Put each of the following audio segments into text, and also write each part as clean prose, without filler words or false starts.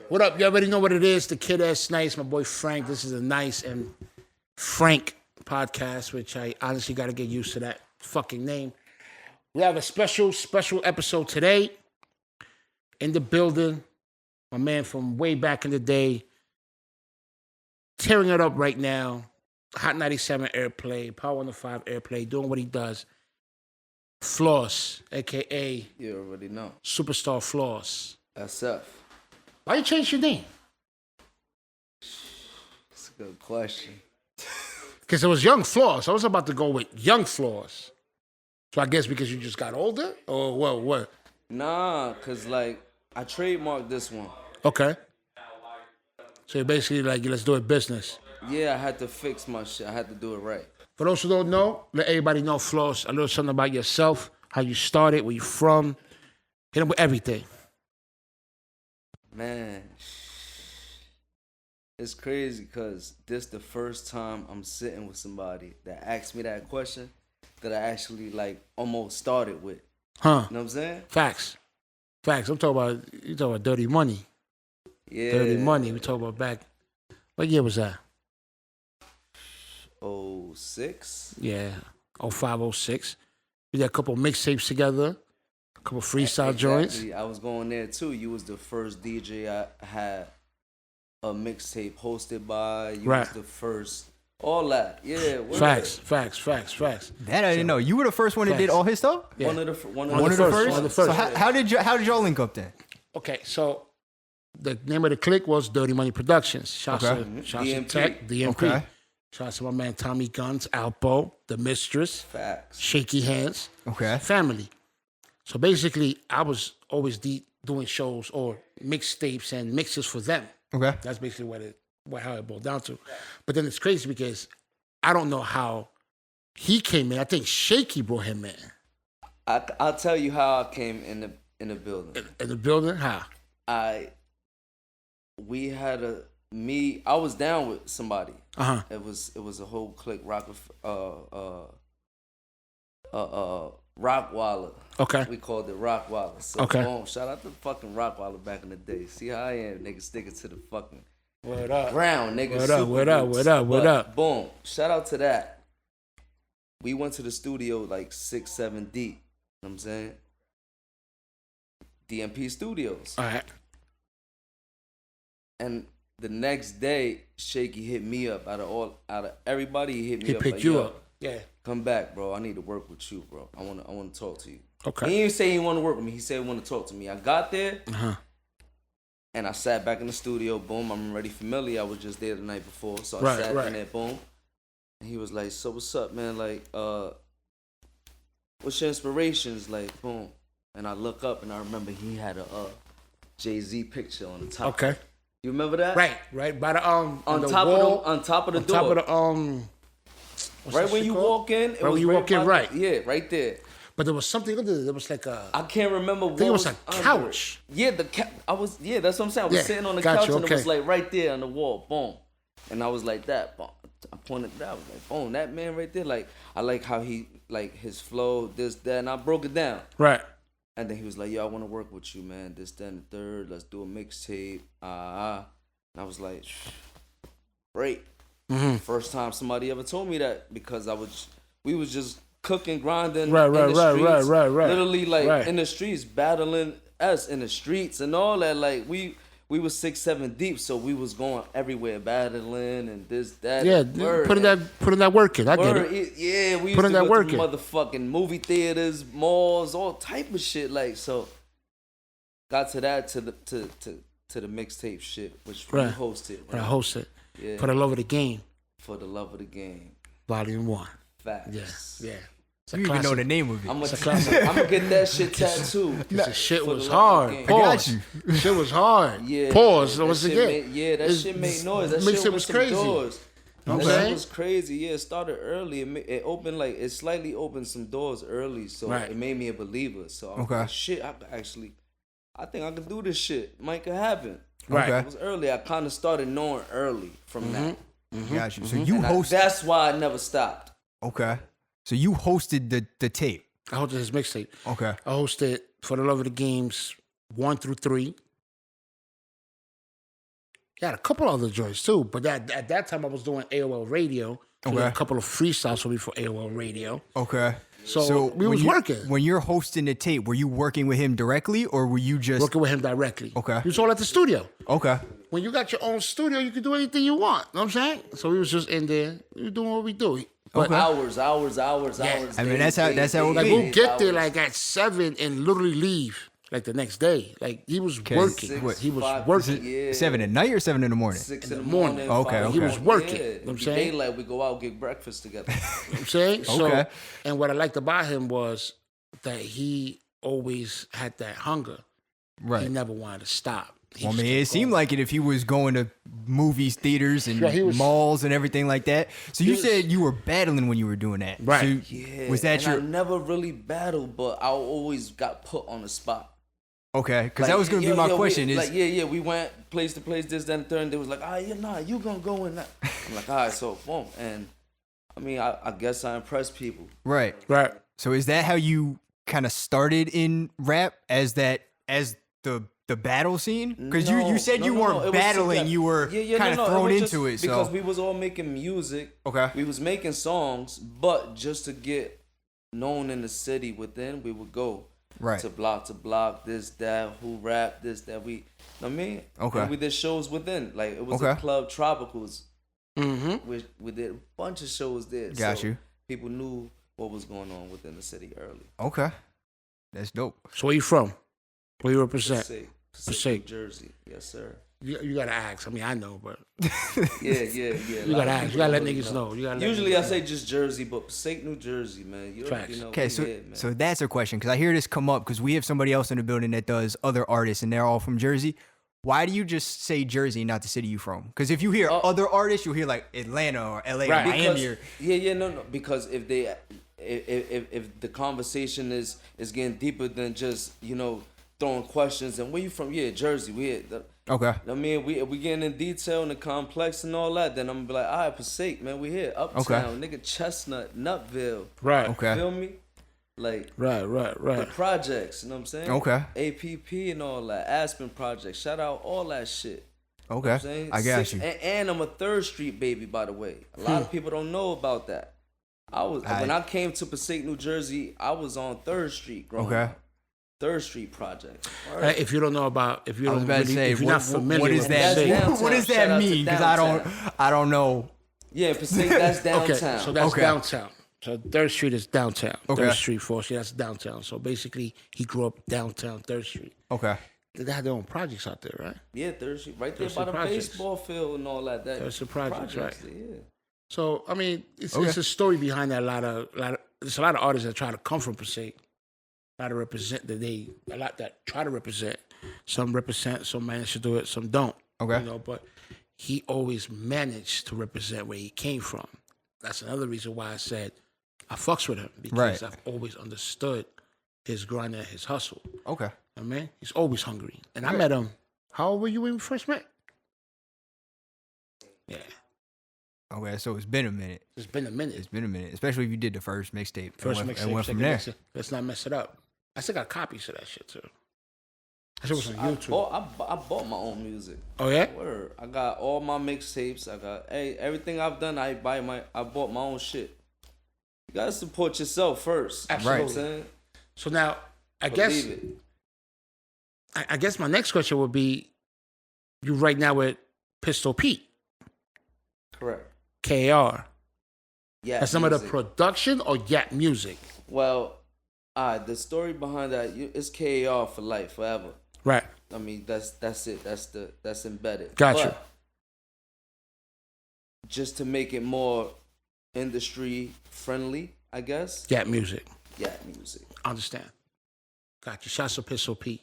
What up? You already know what it is. The Kid S Nice, my boy Frank. This is a nice and frank podcast, which I honestly got to get used to that fucking name. We have a special episode today. In the building, my man from way back in the day, tearing it up right now. Hot 97 airplay, Power 105 airplay, doing what he does. Floss, a.k.a. You already know. SuperStar Floss. SF. Why you change your name? That's a good question. Because it was Young Floss. I was about to go with Young Floss. So I guess because you just got older? Or what? Nah, because, like, I trademarked this one. Okay. So you're basically like, let's do it business. Yeah, I had to fix my shit. I had to do it right. For those who don't know, let everybody know, Floss, a little something about yourself, how you started, where you from. Hit them with everything. Man, it's crazy because this the first time I'm sitting with somebody that asked me that question that I actually, like, almost started with. Huh. You know what I'm saying? Facts. I'm talking about, you talking about Dirty Money. Yeah. Dirty Money. We talk about back, what year was that? 06? Yeah, 05, 06. We did a couple mixtapes together, a couple freestyle joints. I was going there too. You was the first DJ I had a mixtape hosted by. You was the first. All that. Yeah. Facts. That I didn't know. You were the first one that did all his stuff? Yeah. One of the first. So how did y'all link up then? Okay, so the name of the clique was Dirty Money Productions. Shouts to Tech, DMP. Okay. Shouts to my man Tommy Guns, Alpo, The Mistress, Facts. Shaky Hands, Okay. Family. So basically, I was always doing shows or mixtapes and mixes for them. Okay. That's basically how it boiled down to. But then it's crazy because I don't know how he came in. I think Shaky brought him in. I'll tell you how I came in the building. In the building? How? I was down with somebody. Uh-huh. It was a whole clique, Rockwaller. Okay. We called it Rockwaller. So Okay. Shout out to fucking Rockwaller back in the day. See how I am, nigga, sticking to the fucking Word up. ground, nigga. What up? Boom. Shout out to that. We went to the studio like 6, 7 deep. You know what I'm saying? DMP Studios. All right. And the next day, Shaky hit me up. Out of everybody, he hit me up. He picked you up. Yeah. Come back, bro. I need to work with you, bro. I want to talk to you. Okay. He didn't say he wanted to work with me. He said he wanted to talk to me. I got there, Uh-huh. and I sat back in the studio. Boom, I'm already familiar. I was just there the night before, so I sat in there. Boom. And he was like, "So what's up, man? Like, what's your inspirations?" Like, boom. And I look up, and I remember he had a Jay-Z picture on the top. Okay. You remember that? Right. By the on the top wall, of the door. top of the right when you walk in. Right when you walk in, right. Yeah, right there. But there was something. There was like a. I can't remember. I think it was a couch. Yeah, that's what I'm saying. I was sitting on the couch and it was like right there on the wall. Boom, and I was like that. Boom. I pointed it out. I was like, boom, that man right there. Like, I like how he like his flow, this, that, and I broke it down. Right. And then he was like, "Yo, I want to work with you, man. This, that, and the third. Let's do a mixtape." And I was like, "Great." Mm-hmm. First time somebody ever told me that because we was just cooking, grinding, right. literally like in the streets, battling us in the streets and all that. Like we was 6, 7 deep, so we was going everywhere, battling and this, that. Yeah, putting that work in. I get it. Yeah, we used putting to that go work to in. motherfucking movie theaters, malls, all type of shit. Like so, got to that to the mixtape shit, which we hosted. Right, I hosted. Yeah. For the love of the game. For the love of the game. Volume 1. Facts. Yeah. You even know the name of it. I'm gonna get that shit tattooed. The shit was hard. I got you. Shit was hard. Yeah. Pause. Once again. That shit made noise. That mixtape shit was crazy. Doors. Okay. That shit was crazy. Yeah, it started early. It opened it slightly opened some doors early, so it made me a believer. So I was like, shit, I think I could do this shit. Might could happen. Right. It was early. I kind of started knowing early from that. Mm-hmm. Got you. So you hosted. That's why I never stopped. Okay. So you hosted the tape. I hosted his mixtape. Okay. I hosted For the Love of the Games 1 through 3. He had a couple other joints too, but at that time I was doing AOL Radio. So we had a couple of freestyles for me for AOL Radio. Okay. So we was working. When you're hosting the tape, were you working with him directly or were you just Working with him directly. Okay. He was all at the studio. Okay. When you got your own studio, you can do anything you want. You know what I'm saying? So we was just in there. We were doing what we do. But hours. I mean, that's how it like be. we'll get there like at 7 and literally leave like the next day. Like he was working. He was working. Yeah. 7 at night or 7 in the morning? 6 in the morning. Okay. He was working. Yeah. You know what I'm saying? Daylight, we go out get breakfast together. You know what I'm saying? So, Okay. and what I liked about him was that he always had that hunger. Right. He never wanted to stop. Well, I mean, it seemed like it if he was going to movies, theaters, and malls and everything like that. So you said you were battling when you were doing that. Right. So Yeah. was that I never really battled, but I always got put on the spot. Okay, because that was going to be my question. We went place to place, this, that, and third, and they was like, you going to go in that. I'm like, all right, so boom. And I mean, I guess I impressed people. Right. So is that how you kind of started in rap as the battle scene? Because you said you weren't battling, you were kind of thrown into it. Because we was all making music. Okay. We was making songs, but just to get known in the city within, we would go to block, this, that, who rap, this, that. We, know what I mean? Okay. And we did shows within. Like, it was a club, Tropicals. Mm-hmm. We did a bunch of shows there. Got you. People knew what was going on within the city early. Okay. That's dope. So where you from? Where you represent? Passaic, New Jersey. Yes, sir. You gotta ask. I mean, I know, but yeah. You gotta ask. You gotta let niggas know. Usually I say just Jersey, but Passaic, New Jersey, man. You know. Okay, so that's a question because I hear this come up because we have somebody else in the building that does other artists and they're all from Jersey. Why do you just say Jersey and not the city you from? Because if you hear other artists, you'll hear like Atlanta or LA or Miami. No. Because if the conversation is getting deeper than just throwing questions and where you from? Yeah, Jersey. Okay. I mean, we getting in detail and the complex and all that. Then I'm gonna be like, all right, Passaic, man, we here, uptown, nigga, Chestnut, Nutville. Right. Okay. Feel me? Like right. The projects, you know what I'm saying? Okay. APP and all that, Aspen Project, shout out all that shit. Okay. You know what I'm saying? I got you. And I'm a 3rd Street baby, by the way. A lot of people don't know about that. When I came to Passaic, New Jersey, I was on 3rd Street growing up. 3rd Street Project. If you don't know about, if you're not familiar, what is that? What does that mean? Because I don't know. Yeah, Passaic, that's downtown. Okay, so that's downtown. So 3rd Street is downtown. Okay. 3rd Street, 4th Street, that's downtown. So basically, he grew up downtown 3rd Street. Okay. They had their own projects out there, right? Yeah, 3rd Street, right there by the baseball field and all that. There's the projects, right? Yeah. So I mean, it's a story behind that. There's a lot of artists that try to come from Passaic, a lot that try to represent. Some represent, some manage to do it, some don't. Okay. But he always managed to represent where he came from. That's another reason why I said I fucks with him because I've always understood his grind and his hustle. Okay. I mean, he's always hungry. And I met him. How old were you when we first met? Yeah. Okay, so it's been a minute. It's been a minute. Especially if you did the first mixtape. And went from there. Let's not mess it up. I still got copies of that shit too. That shit was on YouTube. I bought my own music. Oh yeah? Word. I got all my mixtapes. I got everything I've done. I bought my own shit. You gotta support yourself first. Absolutely. You know what I'm saying? So now, I guess my next question would be, you right now with Pistol Pete. Correct. KR. Yeah. That's some of the production or Yap Music? Well, the story behind that is KR for life, forever. Right. I mean, that's it. That's embedded. Gotcha. But just to make it more industry friendly, I guess. Yap Music. Understand. Got you. Shouts to Pistol Pete.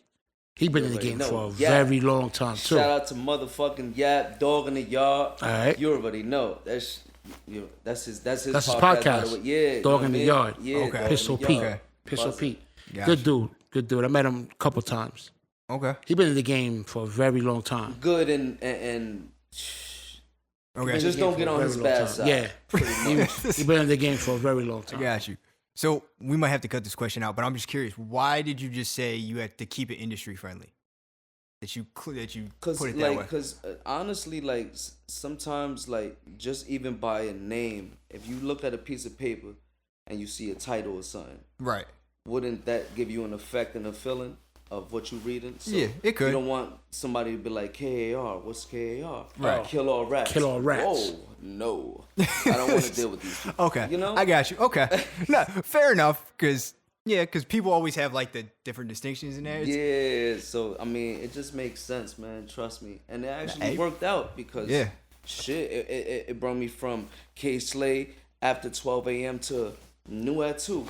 He been in the game for a Yap. very long time too. Shout out to motherfucking Yap, Dog in the Yard. All right. You already know. That's his That's his podcast. podcast. Yeah. Dog in the Yard. Yeah. Okay. Pistol Pete. Pistol Pete. Gotcha. Good dude. I met him a couple times. Okay. He been in the game for a very long time. Good and okay. Just don't get on his bad side. Yeah. He been in the game for a very long time. I got you. So we might have to cut this question out, but I'm just curious. Why did you just say you had to keep it industry friendly? that you put it Cause that like, way? cause honestly, like sometimes, like just even by a name, if you look at a piece of paper and you see a title or something, Right. wouldn't that give you an effect and a feeling of what you're reading? So Yeah, it could. You don't want somebody to be like, KAR, what's KAR? Right. Kill all rats. Kill all rats. Whoa, no. I don't want to deal with these people. Okay. You know? I got you. Okay. No, fair enough. Because people always have like the different distinctions in there. Yeah, so I mean, it just makes sense, man. Trust me, and it actually worked out because shit, it brought me from K Slay after 12 a.m. to New at 2.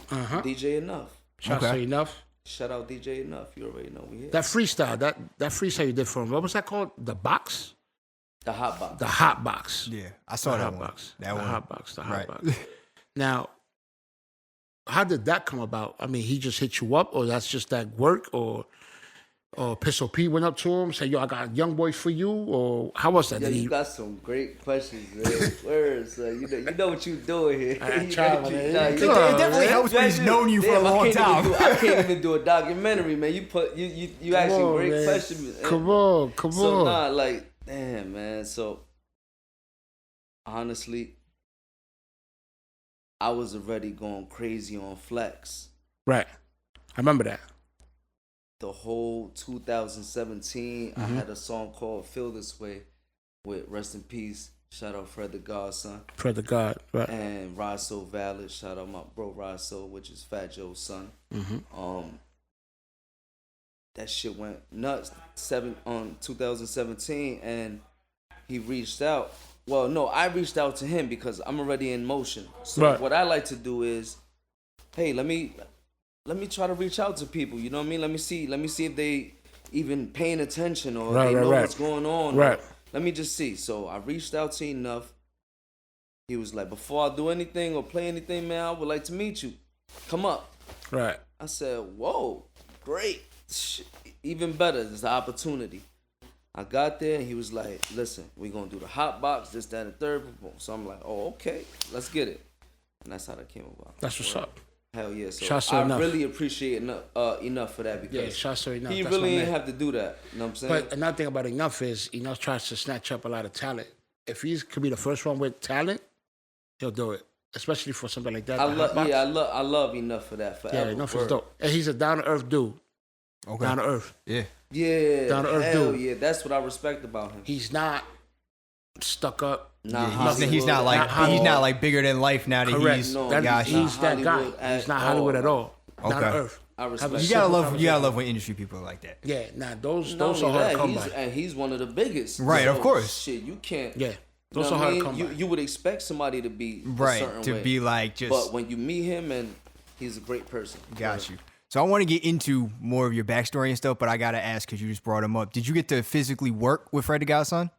DJ Enough. Shout out to Enough. Shout out DJ Enough. You already know we here. That freestyle, that freestyle you did for him. What was that called? The box. The hot box. The hot box. Yeah, I saw The that hot one. box. That the one. hot box. The hot Right. box. Now, how did that come about? I mean, he just hit you up, or that's just that work, or Pistol P went up to him, said, "Yo, I got Young Boy for you," or how was that? Yeah, Did you he? got some great questions, man. Words, you know what you doing here. I try, man. It definitely helps when he's known you for a long time. I can't even do a documentary, man. You asking great man. questions. Come on. So nah, like, damn, man. So honestly, I was already going crazy on Flex. Right. I remember that. The whole 2017, I had a song called "Feel This Way" with rest in peace. Shout out Fred the Godson. Fred the God. Right. And Rod So Valid. Shout out my bro Rod So, which is Fat Joe's son. That shit went nuts. 2017, and he reached out. Well, no, I reached out to him because I'm already in motion. So what I like to do is, hey, let me try to reach out to people. You know what I mean? Let me see if they even paying attention or they know what's going on. Right. Let me just see. So I reached out to Enough. He was like, before I do anything or play anything, man, I would like to meet you. Come up. Right. I said, whoa, great. Even better, there's an opportunity. I got there and he was like, listen, we're going to do the hot box, this, that, and the third. So I'm like, oh, okay, let's get it. And that's how that came about. That's what's up. Hell yeah. So Shouts to I Enough. really appreciate Enough for that because shouts to Enough. he That's really my didn't man. have to do that. You know what I'm saying? But another thing about Enough is Enough tries to snatch up a lot of talent. If he could be the first one with talent, he'll do it. Especially for something like that. I love Enough for that. Forever. Yeah, Enough is dope. And he's a down to earth dude. Okay. Down to earth. Yeah. Yeah. Down to earth hell dude. yeah. That's what I respect about him. He's not stuck up. He's not like bigger than life now that Correct. he's No, He's that guy. Hollywood He's not at Hollywood all. at all. Down to Okay. earth. I respect you gotta love when industry people are like that. Yeah, those Not are only hard to that, come by. and he's one of the biggest. Right, of course. Shit, you can't. Yeah, those you know are what I hard to mean? come by. You would expect somebody to be a Right. certain To way. be like just But when you meet him, and he's a great person. got you. So I want to get into more of your backstory and stuff, but I gotta ask because you just brought him up. Did you get to physically work with Fred the Godson?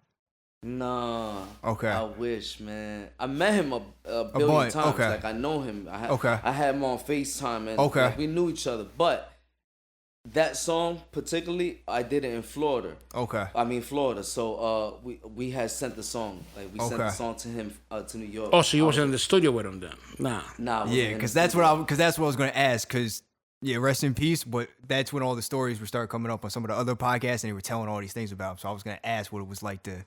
Nah. Okay. I wish, man. I met him a billion bunch, times. okay. Like I know him. I had him on FaceTime, and Okay. like, we knew each other. But that song particularly, I did it in Florida. Okay. I mean Florida. So we had sent the song. Like we sent the song to him to New York. Oh, so you wasn't in the studio with him then? Nah. Nah. I wasn't Yeah, in because the that's studio. what I was gonna ask. Because yeah, rest in peace. But that's when all the stories would start coming up on some of the other podcasts, and they were telling all these things about him. So I was gonna ask what it was like to.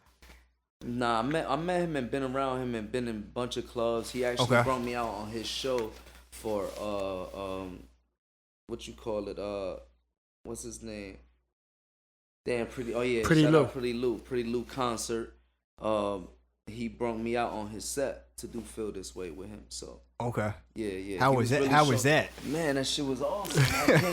Nah, I met him and been around him and been in a bunch of clubs. He actually brought me out on his show for what you call it? What's his name? Damn, Pretty Lou concert. He brought me out on his set to do Feel This Way with him. So Okay. yeah. How He was that? really How was that? Man, that shit was awesome.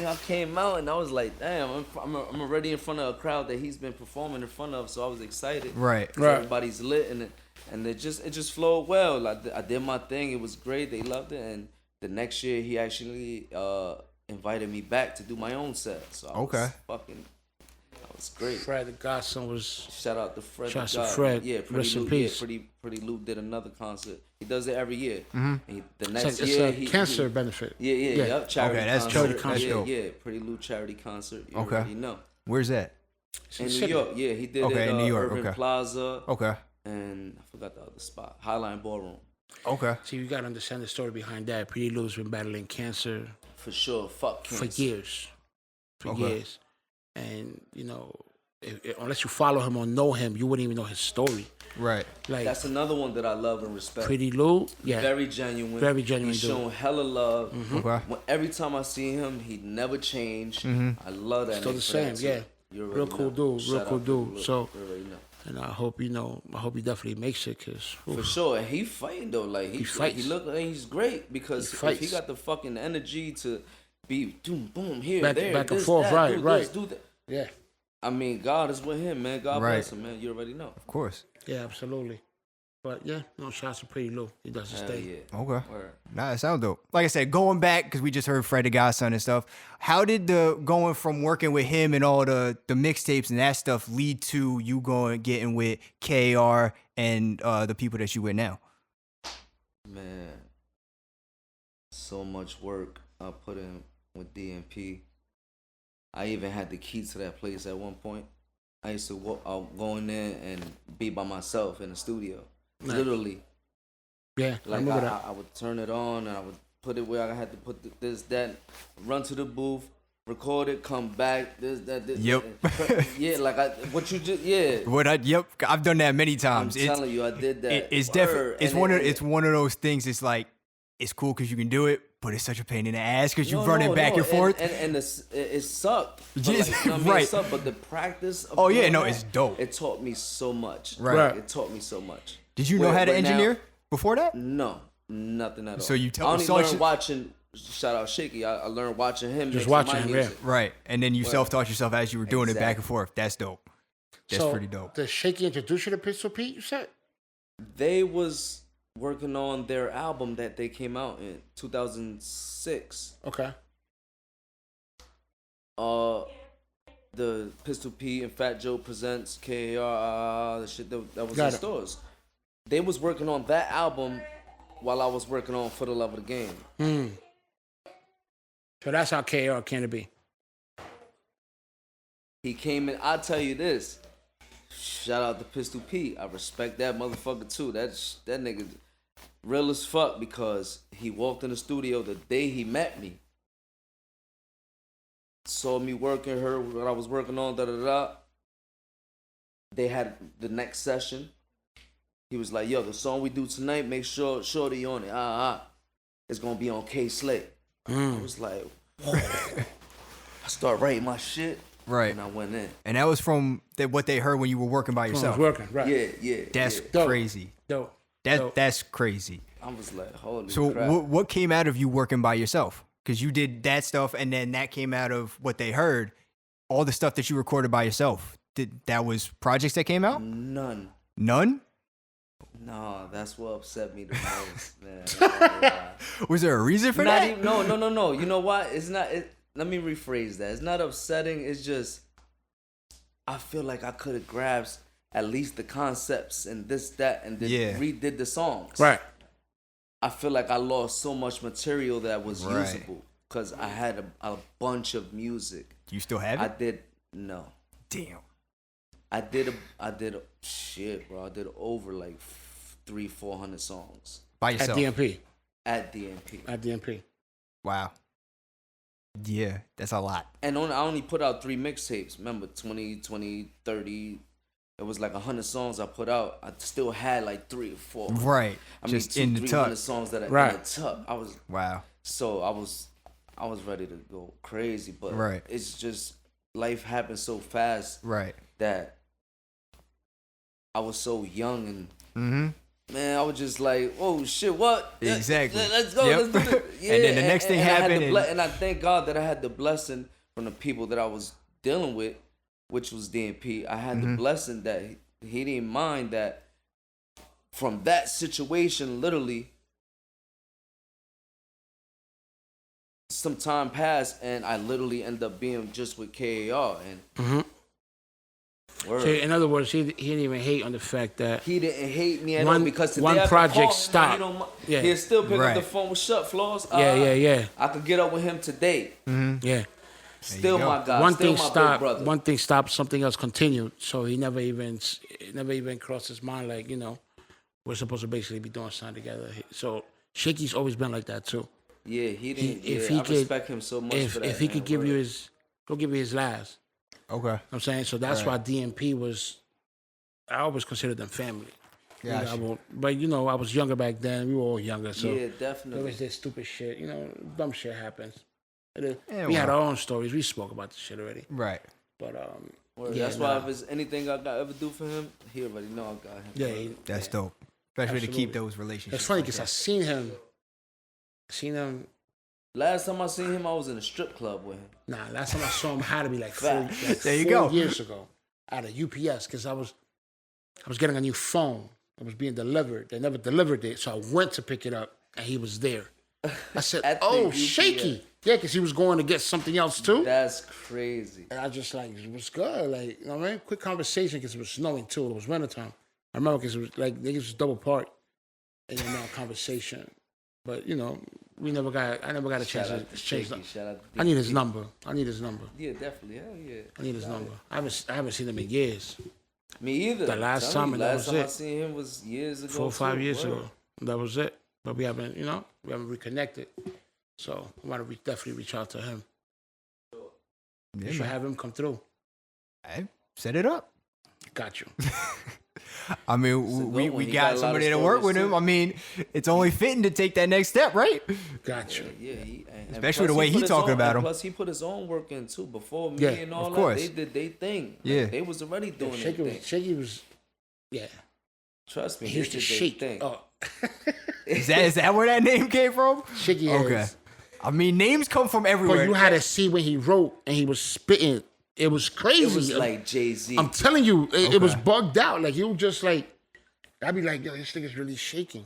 I came out and I was like, damn, I'm already in front of a crowd that he's been performing in front of, so I was excited. Right. Everybody's lit and it just flowed well. I did my thing. It was great. They loved it. And the next year he actually invited me back to do my own set. So I was great. Fred the Godson was. Shout out to Fred. Shout out to Fred. Yeah, Rest in Lou, peace. Yeah, Pretty Lou did another concert. He does it every year. Mm-hmm. The next It's year, a cancer benefit. Yep, charity Okay, that's concert. charity concert. Yeah, Pretty Lou charity concert. You Okay. already know. Where's that? In New City. York, yeah, he did Okay, it in New York, Urban okay. Plaza, Okay. and I forgot the other spot, Highline Ballroom. Okay. See, you gotta understand the story behind that. Pretty Lou's been battling cancer For sure, fuck for cancer. years. Okay. And, unless you follow him or know him, you wouldn't even know his story. Right. Like That's another one that I love and respect. Pretty Lou, yeah, Very genuine. Very genuine He's dude. shown hella love. Okay. Every time I see him, he never changed. I love that. still nigga the for same, that, yeah. too. Real cool dude, Shout real out cool to dude. Lil. So, You already know. and I hope he definitely makes it, cause For sure, and he fighting though. Like he fights. He look like he's great because He if fights. he got the fucking energy to be boom, boom, here, Back- there, back and this, forth, that, right, do right. This, do that. yeah, I mean, God is with him, man. God Right. bless him, man. You already know. Of course. yeah, absolutely. But yeah, no shots to Pretty Lou. He does his Hell thing. yeah. Okay. Word. Nah, it sounds dope. Like I said, going back, because we just heard Fred the Godson and stuff, how did the going from working with him and all the mixtapes and that stuff lead to you getting with KAR and the people that you with now? Man, so much work I put in with DMP. I even had the key to that place at one point. I used to go in there and be by myself in the studio. Nice. Literally. Yeah, I Like remember that. I would turn it on and I would put it where I had to put this, that, run to the booth, record it, come back, this, that, this. Yep. Yeah, like what you just, yeah. Yep, I've done that many I'm times. telling you, I did that. It's Word. definitely And it's one of those things. It's like it's cool because you can do it, but it's such a pain in the ass because you No, running no, back no, and forth. and it sucked. But Yes, like, you know what I mean? right. It sucked, but the practice. Of Oh, yeah, doing no, that, it's dope. It taught me so much. Right. Like, it taught me so much. Did you know how to Right now- engineer before that? No, nothing at all. So you I only so learned it's- watching. Shout out Shaky. I learned watching him. Just mix watching my him, yeah. music. Right, and then you self-taught yourself as you were doing it back Exactly. and forth. That's dope. That's So, pretty dope. Does Shaky introduce you to Pistol Pete? You said. They was working on their album that they came out in 2006. Okay. The Pistol P and Fat Joe presents KAR, the shit that was Got in it. stores. They was working on that album while I was working on For the Love of the Game. So that's how KR came to be. He came in. I'll tell you this. Shout out to Pistol P. I respect that motherfucker too. That nigga real as fuck because he walked in the studio the day he met me. Saw me working, heard what I was working on, They had the next session. He was like, yo, the song we do tonight, make sure Shorty on it. It's gonna be on K Slate. I was like, whoa. I start writing my shit. Right. And I went in. And that was from what they heard when you were working by I was yourself. working, right. Yeah. That's Dope. crazy. Dope. Dope. That's crazy. I was like, holy So crap. what came out of you working by yourself? Because you did that stuff, and then that came out of what they heard. All the stuff that you recorded by yourself. That was projects that came out? None. None? No, that's what upset me the most, man. I'm not gonna lie. Was there a reason for Not that? even, no. You know what? It's not. Let me rephrase that. It's not upsetting. It's just I feel like I could have grasped at least the concepts and this, that, and then redid the songs. Right. I feel like I lost so much material that was Right. usable because I had a bunch of music. Do you still have I it? did no. Damn. I did shit, bro. I did over like 300-400 songs By At yourself? DMP. at DMP. At DMP. Wow. Yeah, that's a lot. And I only put out 3 mixtapes. Remember, 20, 30. It was like 100 songs I put out. I still had like 3 or 4. Right. I Just mean, in the 300 tuck. songs that I Right. in the tuck. I was Wow. so I was ready to go crazy, but Right. it's just life happens so fast Right. that I was so young and Mm-hmm. man, I was just like, oh shit, what? Exactly. Let's go. Yep. Let's do this. Yeah, And then the next thing I had happened the and- and I thank God that I had the blessing from the people that I was dealing with, which was DMP. I had Mm-hmm. the blessing that he didn't mind that from that situation, literally, some time passed and I literally ended up being just with KAR and word. So in other words, he didn't even hate on the fact that He didn't hate me at One- all because today one I could project call him, stopped. He don't, Yeah. He'll still pick Right. up the phone with Shut Floss. Yeah. I could get up with him today. Yeah. Still go. my guy. One still thing my big stopped. brother. One thing stopped. Something else continued. So he never even crossed his mind like, we're supposed to basically be doing something together. So Shaky's always been like that too. Yeah, he didn't. If I he could- respect him so much for that. If he man. could give you Word. his, he'll give you his last. Okay. I'm saying? So that's why DMP was, I always considered them family. Yeah. But, I was younger back then. We were all younger. So Yeah, definitely. there was this stupid shit. Dumb shit happens. Yeah, We had our own stories. We spoke about this shit already. Right. But, that's why if there's anything I got ever do for him, he already know I got him. Yeah. That's dope. Especially to keep those relationships. It's funny because I seen him. Last time I seen him, I was in a strip club with him. Nah, last time I saw him had to be like There you go. 4 years ago at a UPS because I was getting a new phone. It was being delivered. They never delivered it, so I went to pick it up and he was there. I said, "Oh, Shaky." Yeah, because he was going to get something else too. That's crazy. And I just like, what's good? Like, you know what I mean? Quick conversation because it was snowing too. It was wintertime. I remember because it was like niggas was double parked in that conversation. But I never got a chance to exchange. I need his number. Yeah, definitely. Hell yeah. I need his number. I haven't seen him in years. Me either. The last time I seen him was years ago. 4 or 5 years ago. That was it. But we haven't reconnected. So I want to definitely reach out to him. You should have him come through. I set it up. Got you. I mean, we got somebody to work with him. I mean, it's only fitting to take that next step, right? Got you. Yeah, especially the way he talking about him. Plus, he put his own work in too. Before me and all that, they did their thing. Yeah, they was already doing their thing. Shaky was, yeah. Trust me, he used to shake. Oh. Is that where that name came from? Shaky. Okay. I mean, names come from everywhere. But you had to see when he wrote and he was spitting. It was crazy. It was like Jay-Z. I'm telling you, it was bugged out. Like, you just like, I'd be like, yo, this thing is really shaking.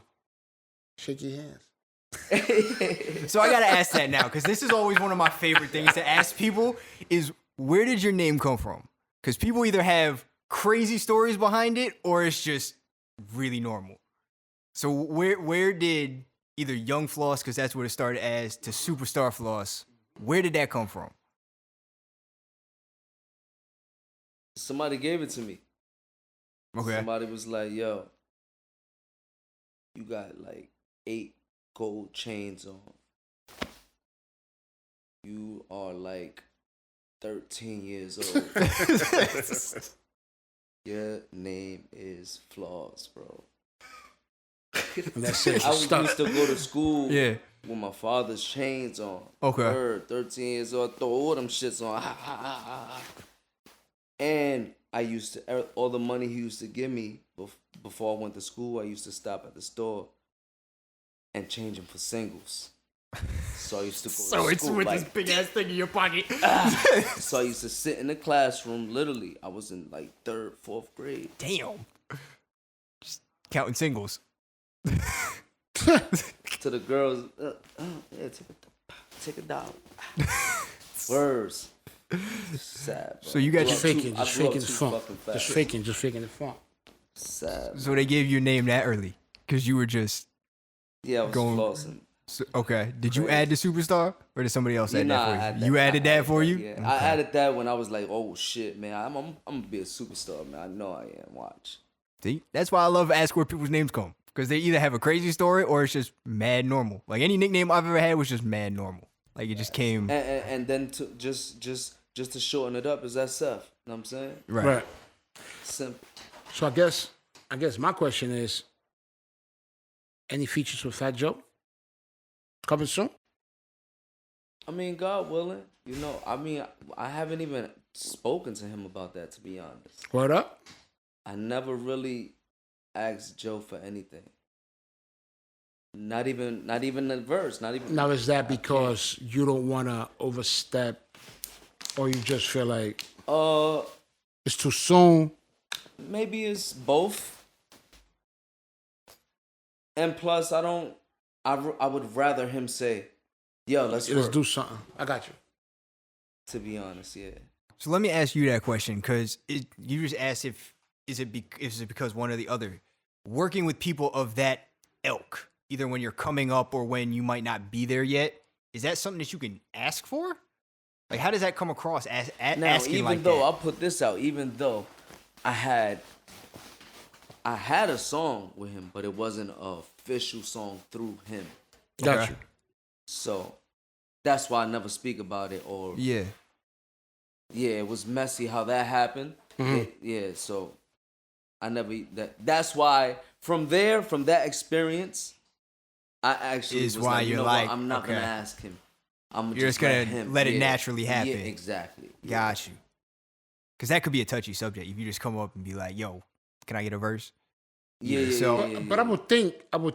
Shaky hands. So I got to ask that now, because this is always one of my favorite things to ask people is, where did your name come from? Because people either have crazy stories behind it or it's just really normal. So where did either Young Floss, because that's what it started as, to SuperStar Floss, where did that come from? Somebody gave it to me. Okay. Somebody was like, yo, you got like 8 gold chains on. You are like 13 years old. Your name is Floss, bro. That's it. I used to go to school with my father's chains on. Okay. 13 years old, throw all them shits on. And I used to, all the money he used to give me before I went to school, I used to stop at the store and change them for singles. So I used to go to school. So it's with this big ass thing in your pocket. So I used to sit in the classroom, literally. I was in like 3rd, 4th grade. Damn. Just counting singles. To the girls, take a dollar. Words. Sad, bro. So you got just faking the funk. Just faking the funk. Sad. So they gave you a name that early because you were just I was flossing. So, okay. Did you add the superstar, or did somebody else add that for you? You added that for you? Yeah, okay. I added that when I was like, oh shit, man, I'm gonna be a superstar, man. I know I am. Watch. See, that's why I love asking where people's names come, because they either have a crazy story or it's just mad normal. Like any nickname I've ever had was just mad normal. Like it just came. And then to just to shorten it up is that Seth. You know what I'm saying? Right. Simple. So I guess my question is, any features with Fat Joe coming soon? I mean, God willing, I haven't even spoken to him about that, to be honest. Word up? I never really asked Joe for anything. Not even a verse. Not even. Now, is that because you don't want to overstep, or you just feel like it's too soon? Maybe it's both. And plus, I would rather him say, yo, let's do something. I got you. To be honest, yeah. So let me ask you that question, because you just asked is it because one or the other. Working with people of that ilk, either when you're coming up or when you might not be there yet, is that something that you can ask for? Like, how does that come across? Asking like that? I'll put this out, even though I had a song with him, but it wasn't an official song through him. Got you. So that's why I never speak about it, or Yeah, it was messy how that happened. So I never that's why from that experience, I actually Is was why like, you you're know like, what? I'm not okay. gonna ask him. I'm You're just gonna let it naturally happen. Yeah, exactly. Got you. Because that could be a touchy subject if you just come up and be like, "Yo, can I get a verse?" But I would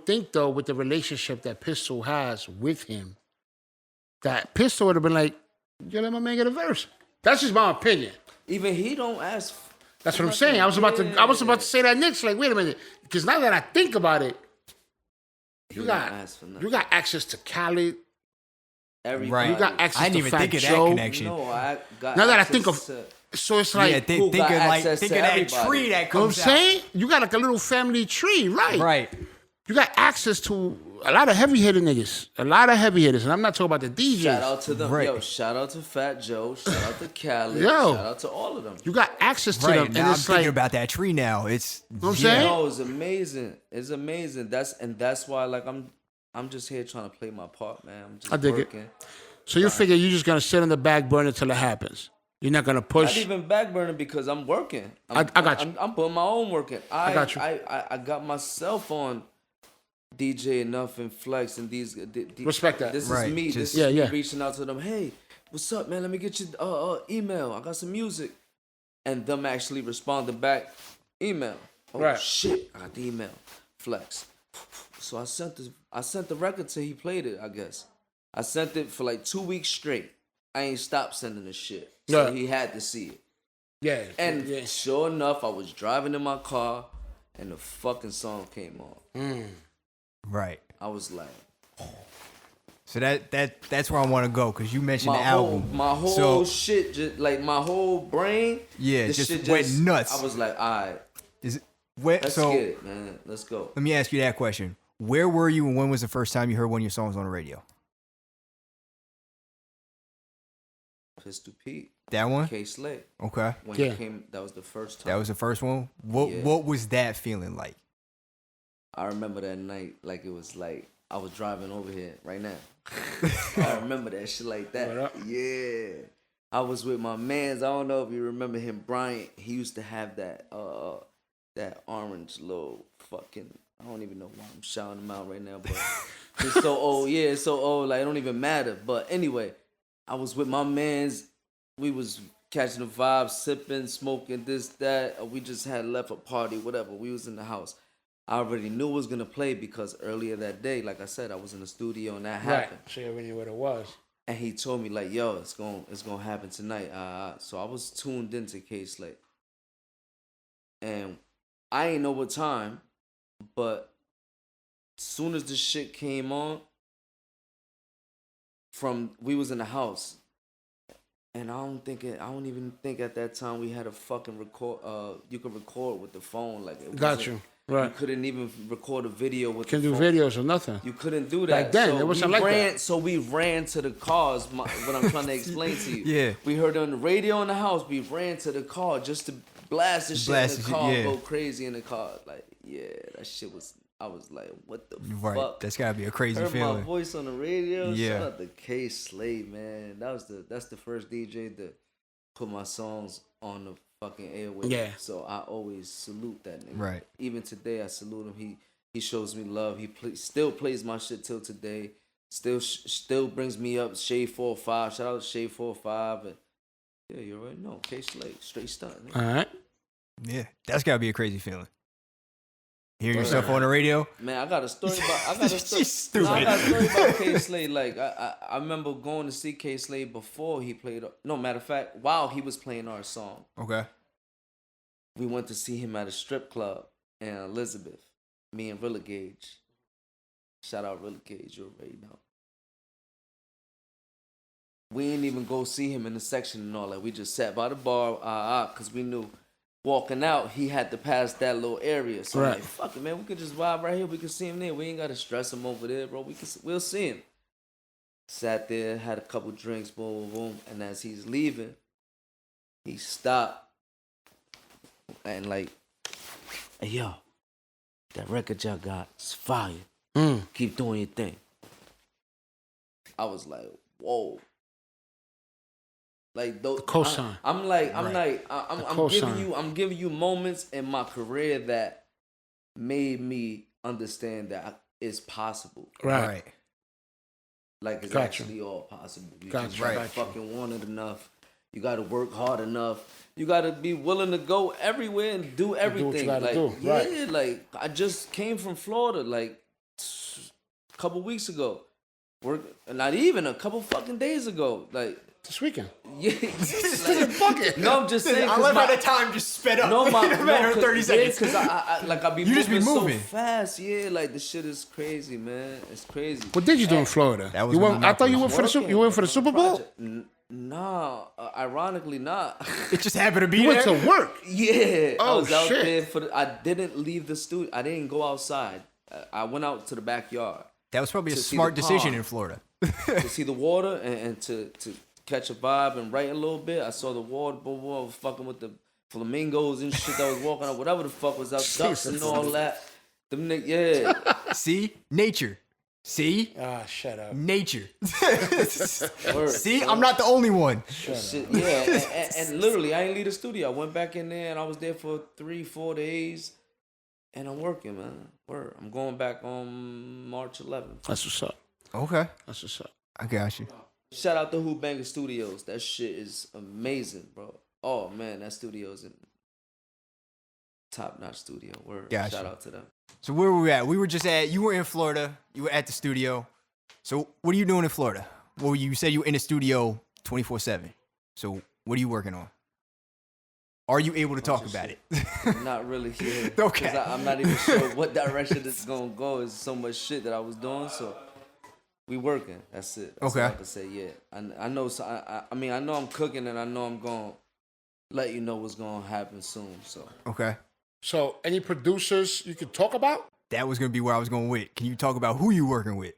think though, with the relationship that Pistol has with him, that Pistol would have been like, "Yo, let my man get a verse." That's just my opinion. Even he don't ask. That's what I'm saying. I was about to say that next. Like, wait a minute, because now that I think about it, you got access to Khaled. Everybody. You got access I didn't to even Fat think of Joe. that connection. No, I got. Now that I think of, so it's like, think of that tree that comes out. you know what I'm saying? You got like a little family tree, right? Right. You got access to a lot of heavy hitter niggas, and I'm not talking about the DJs. Shout out to them, Right. yo. Shout out to Fat Joe. Shout out to Khaled. Yo. Shout out to all of them. You got access to Right. them, and Now I'm it's thinking like, about that tree now. It's you know what I'm saying? No, it's amazing. It's amazing. That's why like I'm just here trying to play my part, man. I'm just I dig working. it. So you figure you're just gonna sit on the back burner till it happens. You're not gonna push. Not even backburner because I'm working. I got you. I'm putting my own work in. I got you. I got myself on DJ Enough and Flex and these. Respect that. This Right. is me. Just- This is me reaching out to them. Hey, what's up, man? Let me get your email. I got some music, and them actually responding back, email. Oh Right. shit, I got the email. Flex. So I sent the record till he played it. I guess I sent it for like 2 weeks straight. I ain't stopped sending the shit. So he had to see it. Yeah. And yeah. sure enough, I was driving in my car and the fucking song came on. right. I was like, So that's where I want to go because you mentioned the whole, album. my whole shit, just like my whole brain, Yeah, this just shit went nuts. I was like, all right, Is it let's get it, man. Let's go. Let me ask you that question. Where were you and when was the first time you heard one of your songs on the radio? Pistol Pete. That one? K Slay. Okay. When he came, that was the first time. That was the first one? What was that feeling like? I remember that night like it was like I was driving over here right now. I remember that shit like that. Yeah. I was with my mans. I don't know if you remember him, Bryant. He used to have that orange little fucking, I don't even know why I'm shouting him out right now, but it's so old. Yeah, it's so old. Like, it don't even matter. But anyway, I was with my mans. We was catching the vibe, sipping, smoking, this, that. We just had left a party, whatever. We was in the house. I already knew it was going to play because earlier that day, like I said, I was in the studio and that happened. Right. So you already knew what it was. And he told me, like, yo, it's gonna happen tonight. So I was tuned into K-Slay. And I ain't know what time, but as soon as the shit came on, we was in the house. And I don't even think at that time we had a fucking record. You could record with the phone, like it Got you. Right. You couldn't even record a video with. Can the do phone. videos or nothing. You couldn't do that. Back then, it wasn't like that. So we ran to the cars. What I'm trying to explain to you. Yeah. We heard it on the radio in the house. We ran to the car just to blast the shit in the car, go crazy in the car. Like, yeah, that shit was. I was like, what the fuck? That's gotta be a crazy Heard feeling. my voice on the radio. Yeah. Shout out to K Slay, man. That's the first DJ to put my songs on the fucking airwaves. Yeah. So I always salute that nigga. Right. Even today, I salute him. He shows me love. He still plays my shit till today. Still brings me up. Shade 4-5. Shout out to Shade 4-5. And yeah, you already know. K Slay, straight stunt. All right. Yeah, that's gotta be a crazy feeling. Hearing yourself on the radio. Man, I got a story about. I got a story about K Slay. Like I remember going to see K Slay before he played. No, matter of fact, while he was playing our song. Okay. We went to see him at a strip club in Elizabeth. Me and Rilla Gage. Shout out Rilla Gage, you already know. We didn't even go see him in the section and all that. We just sat by the bar, because we knew walking out, he had to pass that little area. So I'm like, fuck it, man. We could just vibe right here. We could see him there. We ain't got to stress him over there, bro. We'll see him. Sat there, had a couple drinks, boom, boom, boom. And as he's leaving, he stopped. And like, hey, yo, that record y'all got is fire. Keep doing your thing. I was like, whoa. Like those cosign. I'm giving you moments in my career that made me understand that it's possible. Right. Like it's actually all possible. You just fucking want it enough. You got to work hard enough. You got to be willing to go everywhere and do everything. Do what you like, do. Yeah, like I just came from Florida like a couple weeks ago. Not even a couple fucking days ago. Like this weekend. Yeah. Like, no, I'm just saying. I love how the time just sped up. No, matter 30 seconds. Because I be you just be moving so fast. Yeah, like the shit is crazy, man. It's crazy. What did you do in Florida? That was I thought you went for the Super Bowl. Nah, ironically not. It just happened to be you there. went to work. Yeah, Oh, I was out shit. there I didn't leave the studio. I didn't go outside. I went out to the backyard. That was probably a smart decision in Florida. To see the water and to catch a vibe and write a little bit. I saw the water, boom, boom. I was fucking with the flamingos and shit that was walking out, whatever the fuck was out, ducks and all that. Them yeah. See? Nature. See? Shut up. Nature. See? I'm not the only one. Shit, yeah, and literally, I ain't leave the studio. I went back in there and I was there for 3-4 days. And I'm working, man. I'm going back on March 11th. That's what's up. Okay. That's what's up. I got you. Shout out to Who Banger Studios. That shit is amazing, bro. Oh, man, that studio is a top-notch studio. Gotcha. Shout out to them. So where were we at? We were just you were in Florida. You were at the studio. So what are you doing in Florida? Well, you said you were in the studio 24/7. So what are you working on? Are you able to talk about it? Not really here. Okay. Because I'm not even sure what direction it's going to go. There's so much shit that I was doing, so we working. That's it. That's all I can say, yeah. I know, so I mean, I know I'm cooking and I know I'm going to let you know what's going to happen soon, so. Okay. So any producers you could talk about? That was going to be where I was going with. Can you talk about who you working with?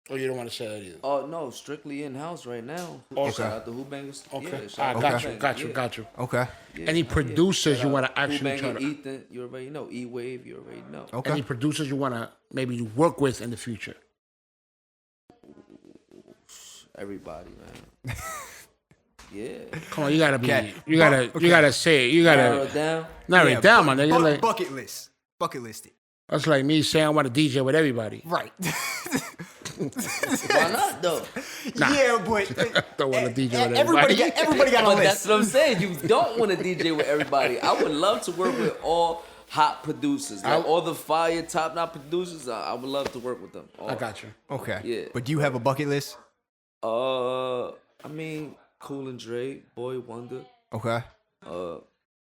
Oh, you don't want to say that either? Oh, no, strictly in-house right now. Okay. Shout out to Who Bangers. Okay. Yeah, Got you. Okay. Yeah, Any producers you want to Who actually try Banger, to... Ethan, you already know. E-Wave, you already know. Okay. Any producers you want to maybe work with in the future? Everybody, man. Yeah. Come on, you gotta be. Okay. You gotta say it. You Narrow gotta it down. narrow it down, my nigga. Like, bucket list. Bucket list it. that's like me saying I want to DJ with everybody. Right. Why not, though? Nah. Yeah, but Don't want to DJ with everybody everybody. got a But list. that's what I'm saying. You don't want to DJ with everybody. I would love to work with all hot producers. Like all the fire, top-notch producers, I would love to work with them. All. I got you. Okay. Yeah. But do you have a bucket list? I mean, Cool and Dre, Boy Wonder. Okay.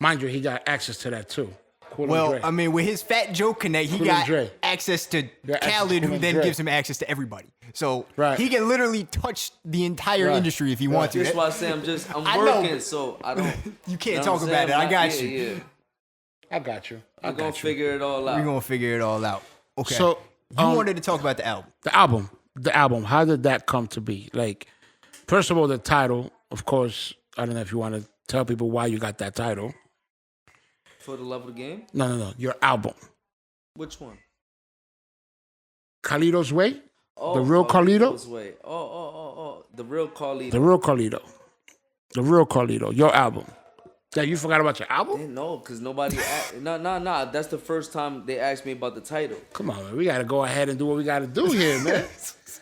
Mind you, he got access to that too. Cool Well, and Dre. I mean, with his Fat Joe connect, he Cool got and Dre. access to Yeah, access to Khaled, Cool who and then Dre. gives him access to everybody. So Right. he can literally touch the entire Right. industry if he wants to. That's why I say I'm I know, working, but- so I don't. You can't know talk what I'm about saying? it. I got you. Yeah. I got you. I We're gonna got you. figure it all out. We're gonna figure it all out. Okay. So, you wanted to talk about the album. The album. How did that come to be? Like, first of all, the title. Of course, I don't know if you want to tell people why you got that title. For the love of the game. No. Your album, Which one? Carlito's Way. Oh, The real Carlito? Carlito's Way. Oh. The real Carlito. The real Carlito. The real Carlito. Your album. Yeah, you forgot about your album? No, because nobody. Nah. That's the first time they asked me about the title. Come on, man. We got to go ahead and do what we got to do here, man.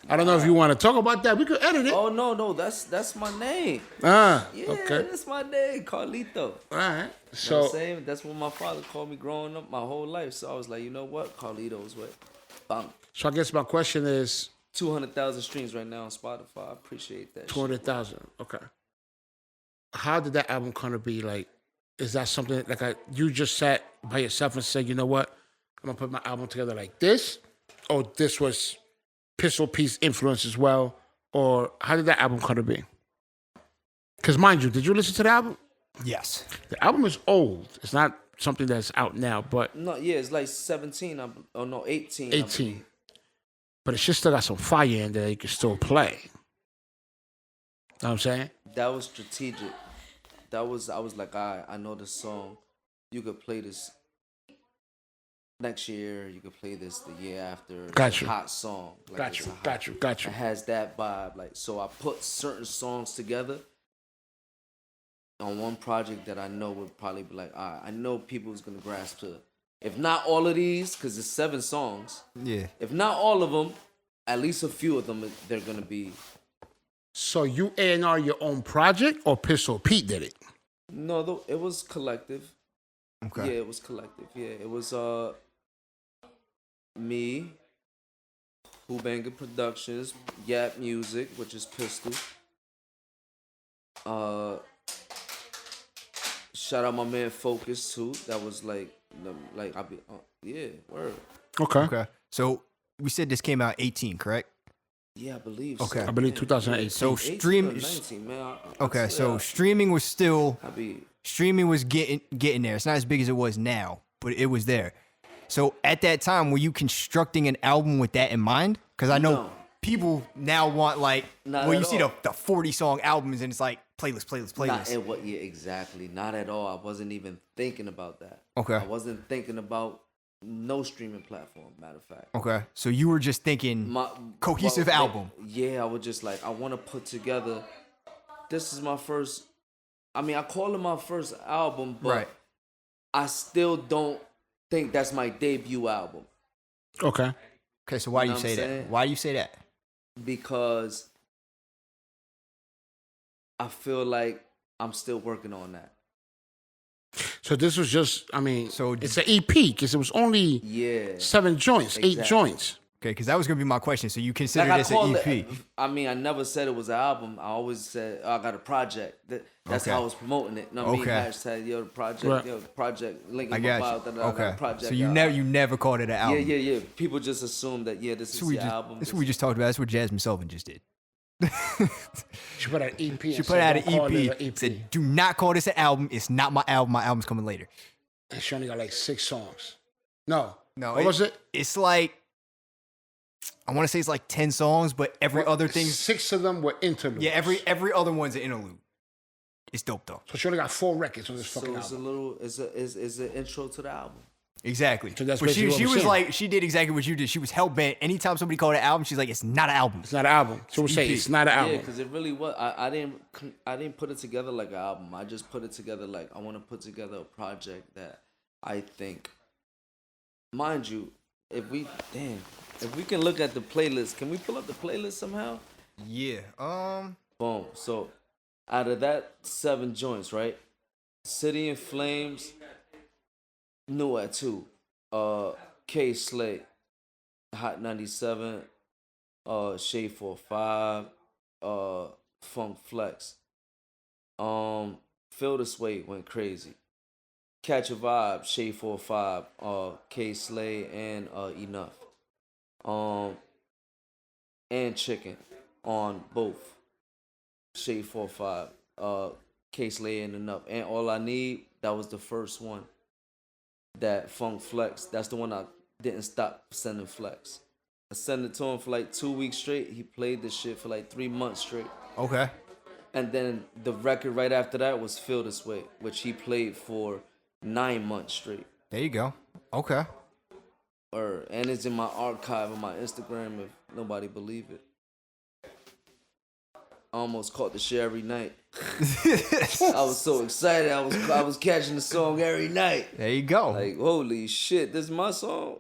I don't know if you want to talk about that. We could edit it. Oh no, that's my name. Ah, Yeah, okay. that's my name, Carlito. All right. You know what So, I'm saying? That's what my father called me growing up my whole life. So I was like, you know what? Carlito's Way. Bang. so I guess my question is 200,000 streams right now on Spotify. I appreciate that. shit. 200,000. Okay. How did that album kind of be? Like, is that something like you just sat by yourself and said, you know what? I'm going to put my album together like this? Or this was Pistol Piece influence as well? Or how did that album kind of be? Because mind you, did you listen to the album? Yes. The album is old. It's not something that's out now, but No, yeah, it's like 17. 18. 18. But it's just still got some fire in there you can still play. Know what I'm saying? That was strategic. I was like, I know this song. You could play this next year. You could play this the year after. Got it's you. A hot song. Like Got you. It has that vibe. Like, so I put certain songs together on one project that I know would probably be like, all right, I know people is gonna grasp to. If not all of these, because it's 7 songs. Yeah. If not all of them, at least a few of them, they're gonna be. So you A&R your own project, or Pistol Pete did it? No, it was collective. Okay. Yeah, it was collective. Yeah, it was me, Whobanger Productions, Yap Music, which is Pistol. Shout out my man Focus too. That was like I be yeah, word. Okay. So we said this came out 18, correct? Yeah, I believe. Okay. So. I believe 2008. So 18 stream. or 19, man. Okay, so streaming was still. I be. Streaming was getting there. It's not as big as it was now, but it was there. So at that time, were you constructing an album with that in mind? Because I know people now want like, well, you see the 40-song albums and it's like playlist. Not at what? Yeah, exactly. Not at all. I wasn't even thinking about that. Okay. I wasn't thinking about no streaming platform. Matter of fact. Okay. So you were just thinking cohesive album. Yeah, I was just like, I want to put together. This is my first. I mean, I call it my first album, but I still don't think that's my debut album. Okay. Okay, so why do you say that? Why do you say that? Because I feel like I'm still working on that. So this was just, I mean, so it's an EP because it was only 7 joints, 8 joints. Okay, because that was going to be my question. So you consider this an EP? I mean, I never said it was an album. I always said, I got a project. That's how I was promoting it. You know what I mean? Hashtag, yo, the project, yo, the project, link in my bio. Okay. Project, so you never called it an album? Yeah. People just assume that, this is your album. That's what we just talked about. That's what Jasmine Sullivan just did. She put out an EP. She put out an EP. Said, do not call this an album. It's not my album. My album's coming later. And she only got like 6 songs. No. What was it? It's like, I want to say it's like 10 songs, but every other thing. 6 of them were interludes. Yeah, every other one's an interlude. It's dope though. So she only got 4 records on this fucking album. It's an intro to the album. Exactly. So that's but she was like, she did exactly what you did. She was hell bent. Anytime somebody called it an album, she's like, it's not an album. It's not an album. So we'll say it's not an album. Yeah, because it really was. I didn't put it together like an album. I just put it together like I want to put together a project that I think, mind you, if we can look at the playlist, can we pull up the playlist somehow? Yeah. Boom. So out of that 7 joints, right? City in Flames, new at 2. K Slate, Hot 97, Shade 45, Funk Flex. Feel This Way went crazy. Catch a Vibe, Shade 45, K Slay and Enough. And Chicken on both. Shade 45, K Slay and Enough. And All I Need, that was the first one. That Funk Flex, that's the one I didn't stop sending Flex. I sent it to him for like 2 weeks straight. He played this shit for like 3 months straight. Okay. And then the record right after that was Feel This Way, which he played for 9 months straight. There you go. Okay. And it's in my archive on my Instagram if nobody believe it. I almost caught the shit every night. I was so excited. I was catching the song every night. There you go. Like, holy shit, this is my song.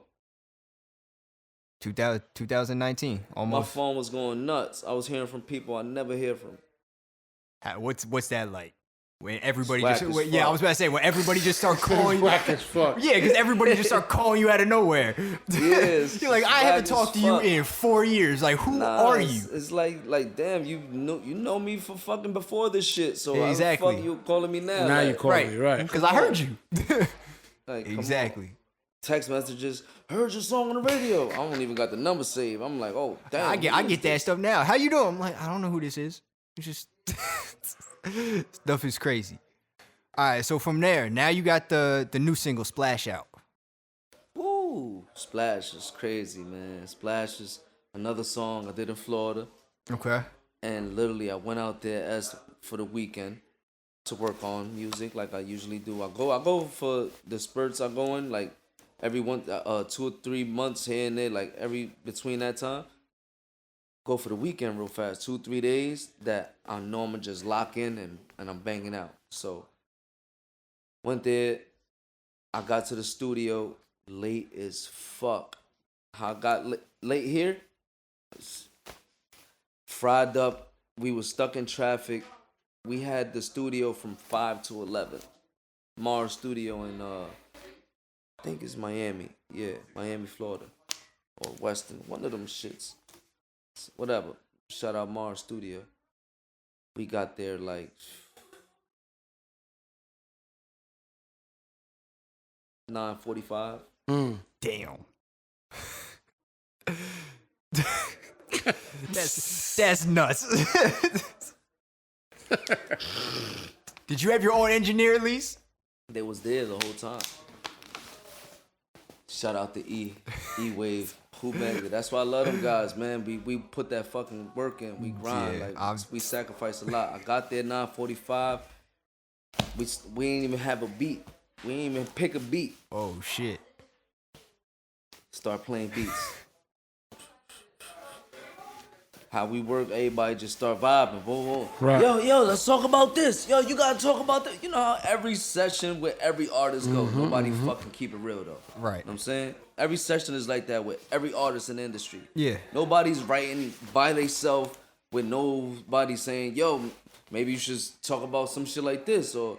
2019, almost. My phone was going nuts. I was hearing from people I never hear from. What's that like? When everybody Whack just as I fuck. was about to say when everybody just start calling you. Whack as fuck. Yeah, because everybody just start calling you out of nowhere. Yes, You're like, I haven't talked to you in 4 years. Like, who are you? It's like, damn, you know me for fucking before this shit. So Yeah, exactly. How the fuck you calling me now? Now like, you calling me, right? Because I heard you. like, come Exactly. on. Text messages, heard your song on the radio. I don't even got the number saved. I'm like, oh damn. I get that stuff now. How you doing? I'm like, I don't know who this is. It's just stuff is crazy. All right, so from there, now you got the new single Splash out. Woo, Splash is crazy, man. Splash is another song I did in Florida. Okay. And literally, I went out there for the weekend to work on music like I usually do. I go for the spurts I go in, like every 2 or 3 months here and there, like between that time, go for the weekend real fast. 2-3 days that I know I'm gonna just lock in and I'm banging out. So went there. I got to the studio late as fuck. How I got late here? Fried up. We was stuck in traffic. We had the studio from 5 to 11. Mars Studio in I think it's Miami. Yeah, Miami, Florida. Or Weston. One of them shits. Whatever. Shout out Mars Studio. We got there like 9:45. Damn. That's nuts. Did you have your own engineer at least? They was there the whole time. Shout out to E-Wave, Who Mega. That's why I love them guys, man. We put that fucking work in. We grind. Yeah, we sacrifice a lot. I got there 9:45. We didn't even have a beat. We didn't even pick a beat. Oh shit. Start playing beats. How we work, everybody just start vibing. Boom, boom. Right. Yo, let's talk about this. Yo, you gotta talk about that. You know how every session with every artist goes. Nobody fucking keep it real though. Right. You know what I'm saying? Every session is like that with every artist in the industry. Yeah. Nobody's writing by themselves with nobody saying, yo, maybe you should talk about some shit like this or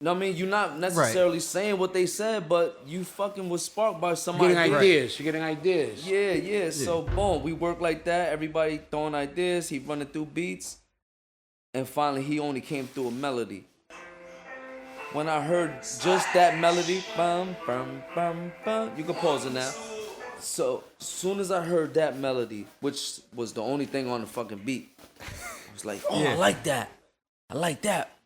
no, I mean, you're not necessarily saying what they said, but you fucking was sparked by somebody. You're getting ideas. Yeah. So, boom, we work like that. Everybody throwing ideas. He running through beats. And finally, he only came through a melody. When I heard just that melody, bum, bum, bum, bum, you can pause it now. So, as soon as I heard that melody, which was the only thing on the fucking beat, I was like, oh, yeah. I like that.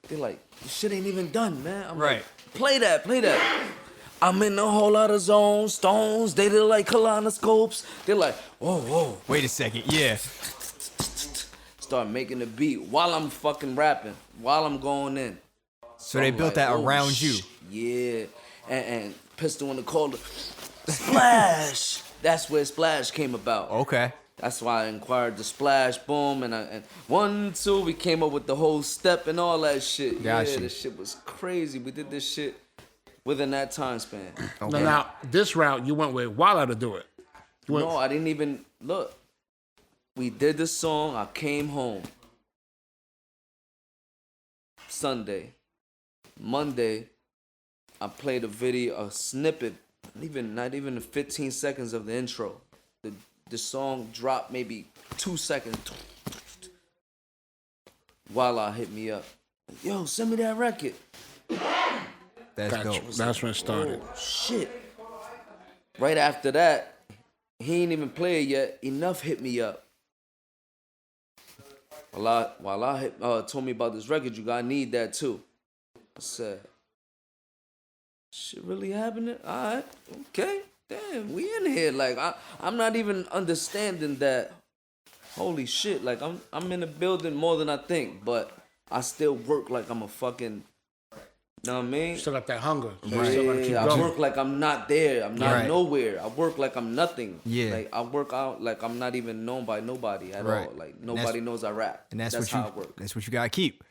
They're like, this shit ain't even done, man. I'm like, play that. I'm in a whole lot of zones, stones. They did like colonoscopes. They're like, whoa. Wait a second, yeah. Start making the beat while I'm fucking rapping, while I'm going in. So they built that around you. Yeah. And Pistol in the Corner, Splash. That's where Splash came about. Okay. That's why I inquired the Splash, boom, and 1, 2, we came up with the whole step and all that shit. Gotcha. This shit was crazy. We did this shit within that time span. Okay. Now, this route, you went with Walla to do it. No, I didn't even, look. We did the song, I came home. Sunday. Monday, I played a video, a snippet, not even the 15 seconds of the intro. The song dropped maybe 2 seconds. Voila, hit me up. Yo, send me that record. That's dope. That's when it started. Oh, shit. Right after that, he ain't even played yet. Enough hit me up. Voila told me about this record. I need that too. I said, shit really happening? All right, okay. Damn, we in here. Like I'm not even understanding that. Holy shit! Like I'm in the building more than I think, but I still work like I'm a fucking. Know what I mean? Still got that hunger. Yeah, I work like I'm not there. I'm not nowhere. I work like I'm nothing. Yeah. Like I work out like I'm not even known by nobody at all. Like nobody knows I rap. And that's how I work. That's what you gotta keep.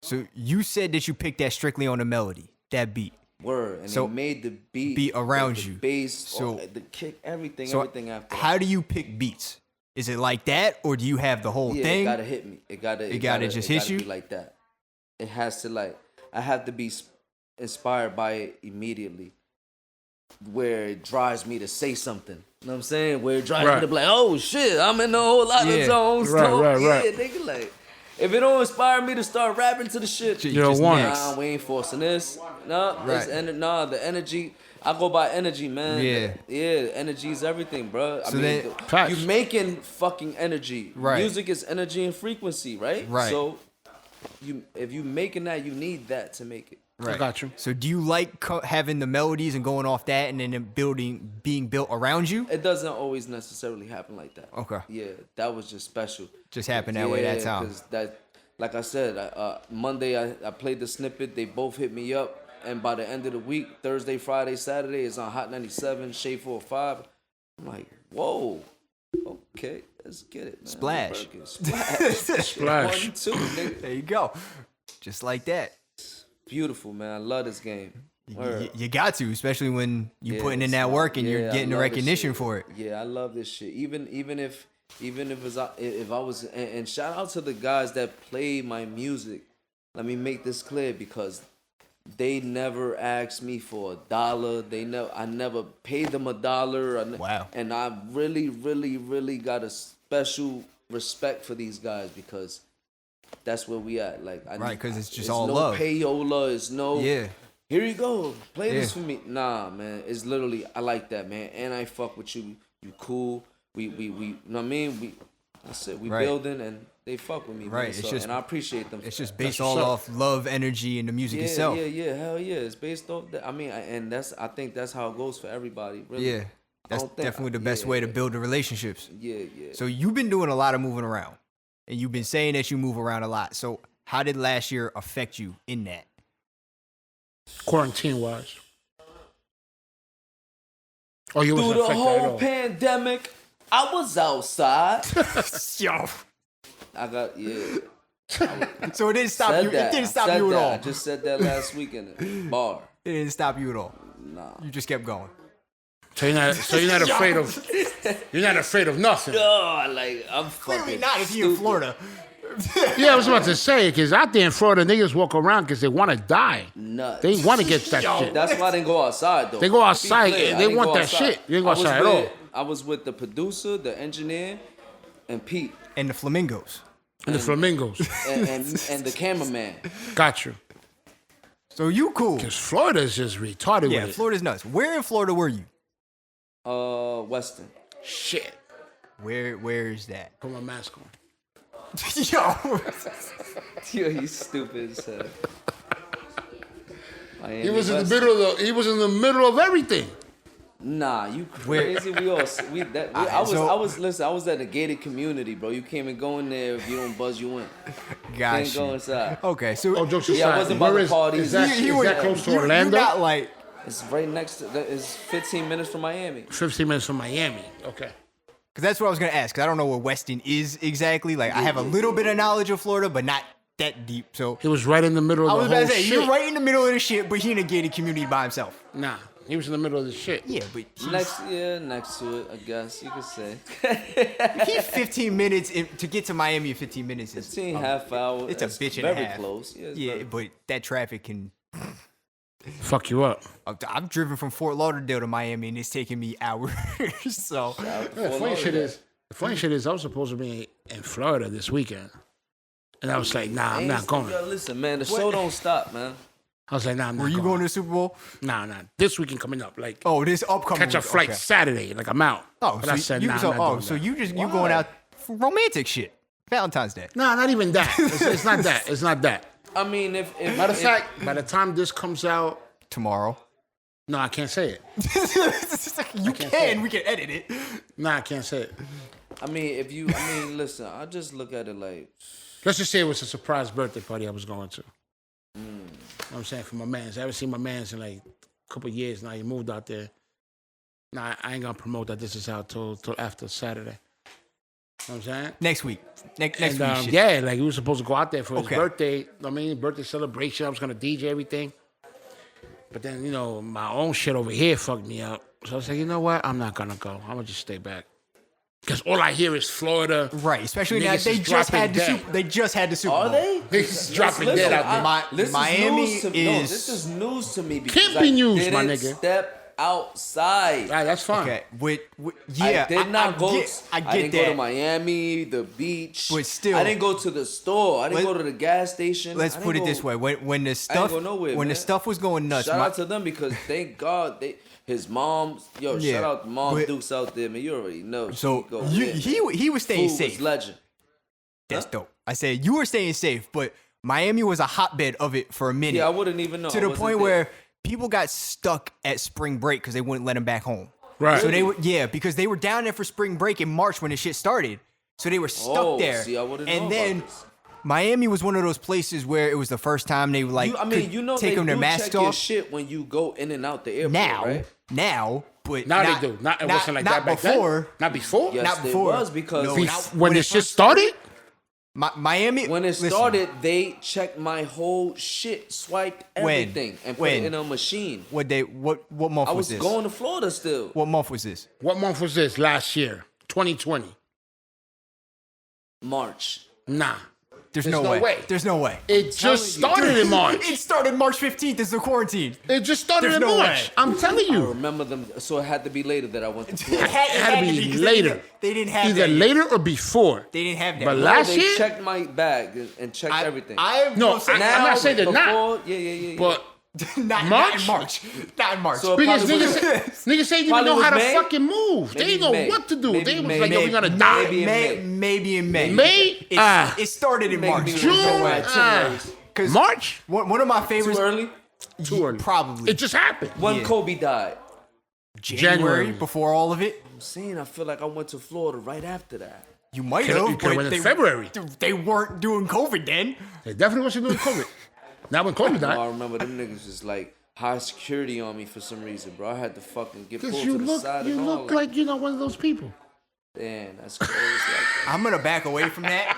So you said that you picked that strictly on the melody, that beat. Word, and so they made the beat around the you, bass, so the kick, everything after. How do you pick beats? Is it like that, or do you have the whole thing? It gotta hit me. It gotta just hit you be like that. It has to I have to be inspired by it immediately, where it drives me to say something. You know what I'm saying? Where it drives me to be like, oh shit, I'm in a whole lot of zones. Right. Yeah, nigga, like. If it don't inspire me to start rapping to the shit, you don't want it. We ain't forcing this. No, the energy. I go by energy, man. Yeah, energy is everything, bro. So you making fucking energy. Right. Music is energy and frequency, right? Right. So, if you making that, you need that to make it. Right. I got you. So do you like having the melodies and going off that and then being built around you? It doesn't always necessarily happen like that. Okay. Yeah, that was just special. Just happened that way that time. Because like I said, Monday I played the snippet. They both hit me up. and by the end of the week, Thursday, Friday, Saturday, is on Hot 97, Shade 405. I'm like, whoa, okay, let's get it, man. Splash. Splash. 1, 2, nigga. There you go. Just like that. Beautiful, man. I love this game. You got to, especially when you're putting in that work and you're getting the recognition for it. Yeah, I love this shit. Even if I was, and shout out to the guys that play my music. Let me make this clear, because they never asked me for $1. I never paid them $1. Wow. And I really, really, really got a special respect for these guys, because that's where we at. Like, because it's just no all love. Payola, it's no. Yeah. Here you go. Play this for me. Nah, man. It's literally, I like that, man. And I fuck with you. You cool. We you know what I mean? That's it. We building, and they fuck with me, right. man. It's So, just, and I appreciate them. It's just based all off love, energy, and the music itself. Yeah. Hell yeah. It's based off that. I mean, and I think that's how it goes for everybody, really. Yeah. That's definitely the best way to build the relationships. Yeah. So you've been doing a lot of moving around, and you've been saying that you move around a lot. So how did last year affect you in that? Quarantine wise. Oh, you Through wasn't the affected at whole all. pandemic, I was outside. Yo. I got, So it didn't stop Said you. that. It didn't I stop said you at that. all. I just said that last week in the bar. It didn't stop you at all. Nah. You just kept going. So you're not afraid of nothing. Oh, like, I'm fucking Clearly not if you're in Florida. Yeah, I was about to say, because out there in Florida, niggas walk around because they want to die. Nuts. They want to get that shit. That's why I didn't go outside, though. They go outside. Be clear, I They didn't want go that outside. shit. You didn't go outside at all. I was with the producer, the engineer, and Pete, And the flamingos. And the flamingos. and the cameraman. Got you. So you cool. Because Florida is just retarded Yeah, with it. Florida's nuts. Where in Florida were you? Weston. Shit. Where is that? Put my mask on. Yo. Yo, he's stupid as hell. Miami, He was in the Weston. middle of he was in the middle of everything. Nah, you crazy. I was at a gated community, bro. You can't even go in there if you don't buzz you in. Gotcha. Can't go inside. Okay, so Oh, jokes aside. Yeah, I wasn't about where to party. Is that, You- you is were- that close to you Orlando? got like It's right next to. It's 15 minutes from Miami. 15 minutes from Miami. Okay. Because that's what I was going to ask. Because I don't know where Weston is exactly. Like, I have a little bit of knowledge of Florida, but not that deep. So He was right in the middle I of was the about whole to say, shit. you're right in the middle of the shit, but he in a gated community by himself. Nah, he was in the middle of the shit. Yeah, but Next to it, I guess you could say. he's 15 minutes to get to Miami in 15 minutes. Is 15 half hour. It's a That's bitch and a very half. close. Yeah, Yeah, but that traffic can. Fuck you up. I've driven from Fort Lauderdale to Miami, and it's taking me hours. So The funny shit is, I was supposed to be in Florida this weekend. And I was like, nah, I'm not going. Yo, listen, man, the show don't stop, man. I was like, nah, I'm not were you going. going to the Super Bowl? Nah. This weekend coming up. Like, Oh, this upcoming. catch a week, flight okay. Saturday. Like, I'm out. Oh, but so I said, you, nah, so, I'm not doing so that. you going out for romantic shit? Valentine's Day. Nah, not even that. It's not that. It's not that. I mean, if Matter of fact, by the time this comes out, Tomorrow. no, I can't say it. You can. We can edit it. Nah, I can't say it. listen, I just look at it like, Let's just say it was a surprise birthday party I was going to. You know what I'm saying? For my mans. I haven't seen my mans in like a couple of years now. He moved out there. Nah, I ain't going to promote that this is out till after Saturday. You know what I'm saying? Next week. Next week. Shit. Yeah, like we were supposed to go out there for his Okay. birthday. Birthday celebration. I was going to DJ everything. But then, my own shit over here fucked me up. So I was like, you know what? I'm not going to go. I'm going to just stay back. Because all I hear is Florida. Right, especially now Niggas they is just dropping had the dead. Super Bowl. are they? Niggas dropping dead out there. This Miami is news to, no, is- this is news to me because Can't be news, I my didn't nigga. step outside. All right, that's fine. Okay, yeah, I did not go. I I didn't get go to that. Miami, the beach. But still- I didn't go to the store. I didn't Let- go to the gas station. Let's I didn't put it go- this way: when the stuff, go nowhere, when the man. stuff was going nuts, Shout my- out to them because thank God his mom. Yo, Yeah, shout out to Mom but- Dukes out there, man. You already know. so She go you, in. he was staying Food safe. was legend. That's dope. I said you were staying safe, but Miami was a hotbed of it for a minute. Yeah, I wouldn't even know. to I the wasn't point there. where people got stuck at spring break because they wouldn't let them back home. Right. So they were because they were down there for spring break in March when the shit started. So they were stuck Oh, there. see, I wouldn't know and about then this. Miami was one of those places where it was the first time they like take them their masks check your off. Shit when you go in and out the airport, right? Now, but now they do. It wasn't like that back before. then. Not before. Yes, Not before. It was because when the shit started. Miami. When it started, they checked my whole shit, swiped everything, and put it in a machine. What month I was was this? going to Florida still. What month was this? What month was this? Last year, 2020. March. Nah. There's no way. There's no way. It just started in March. It started March 15th as the quarantine. It just started in March. I'm telling I you. remember them, so it had to be later that I went to Florida. It had to be later. They didn't have either that later or before. They didn't have that. But No, last they year, checked my bag and checked everything. I'm not saying they're not. Yeah. But not March? in March. Not in March. So because probably niggas didn't even probably know how to May? fucking move. They Maybe didn't know May. what to do. Maybe They was May. like, yo, we gonna die. Maybe in May. Maybe in May. May? It started in Maybe March. in June? June. Because March? one of my favorites. Too early? Too early. Probably. It just happened. When Yeah. Kobe died. January before all of it. I'm saying I feel like I went to Florida right after that. You might You have. could've went in February. They weren't doing COVID then. They definitely wasn't doing COVID. Not when Kobe I died. remember them niggas just like high security on me for some reason, bro. I had to fucking get pulled Because to you the side and all. look like, one of those people. Damn, that's crazy. I'm gonna back away from that.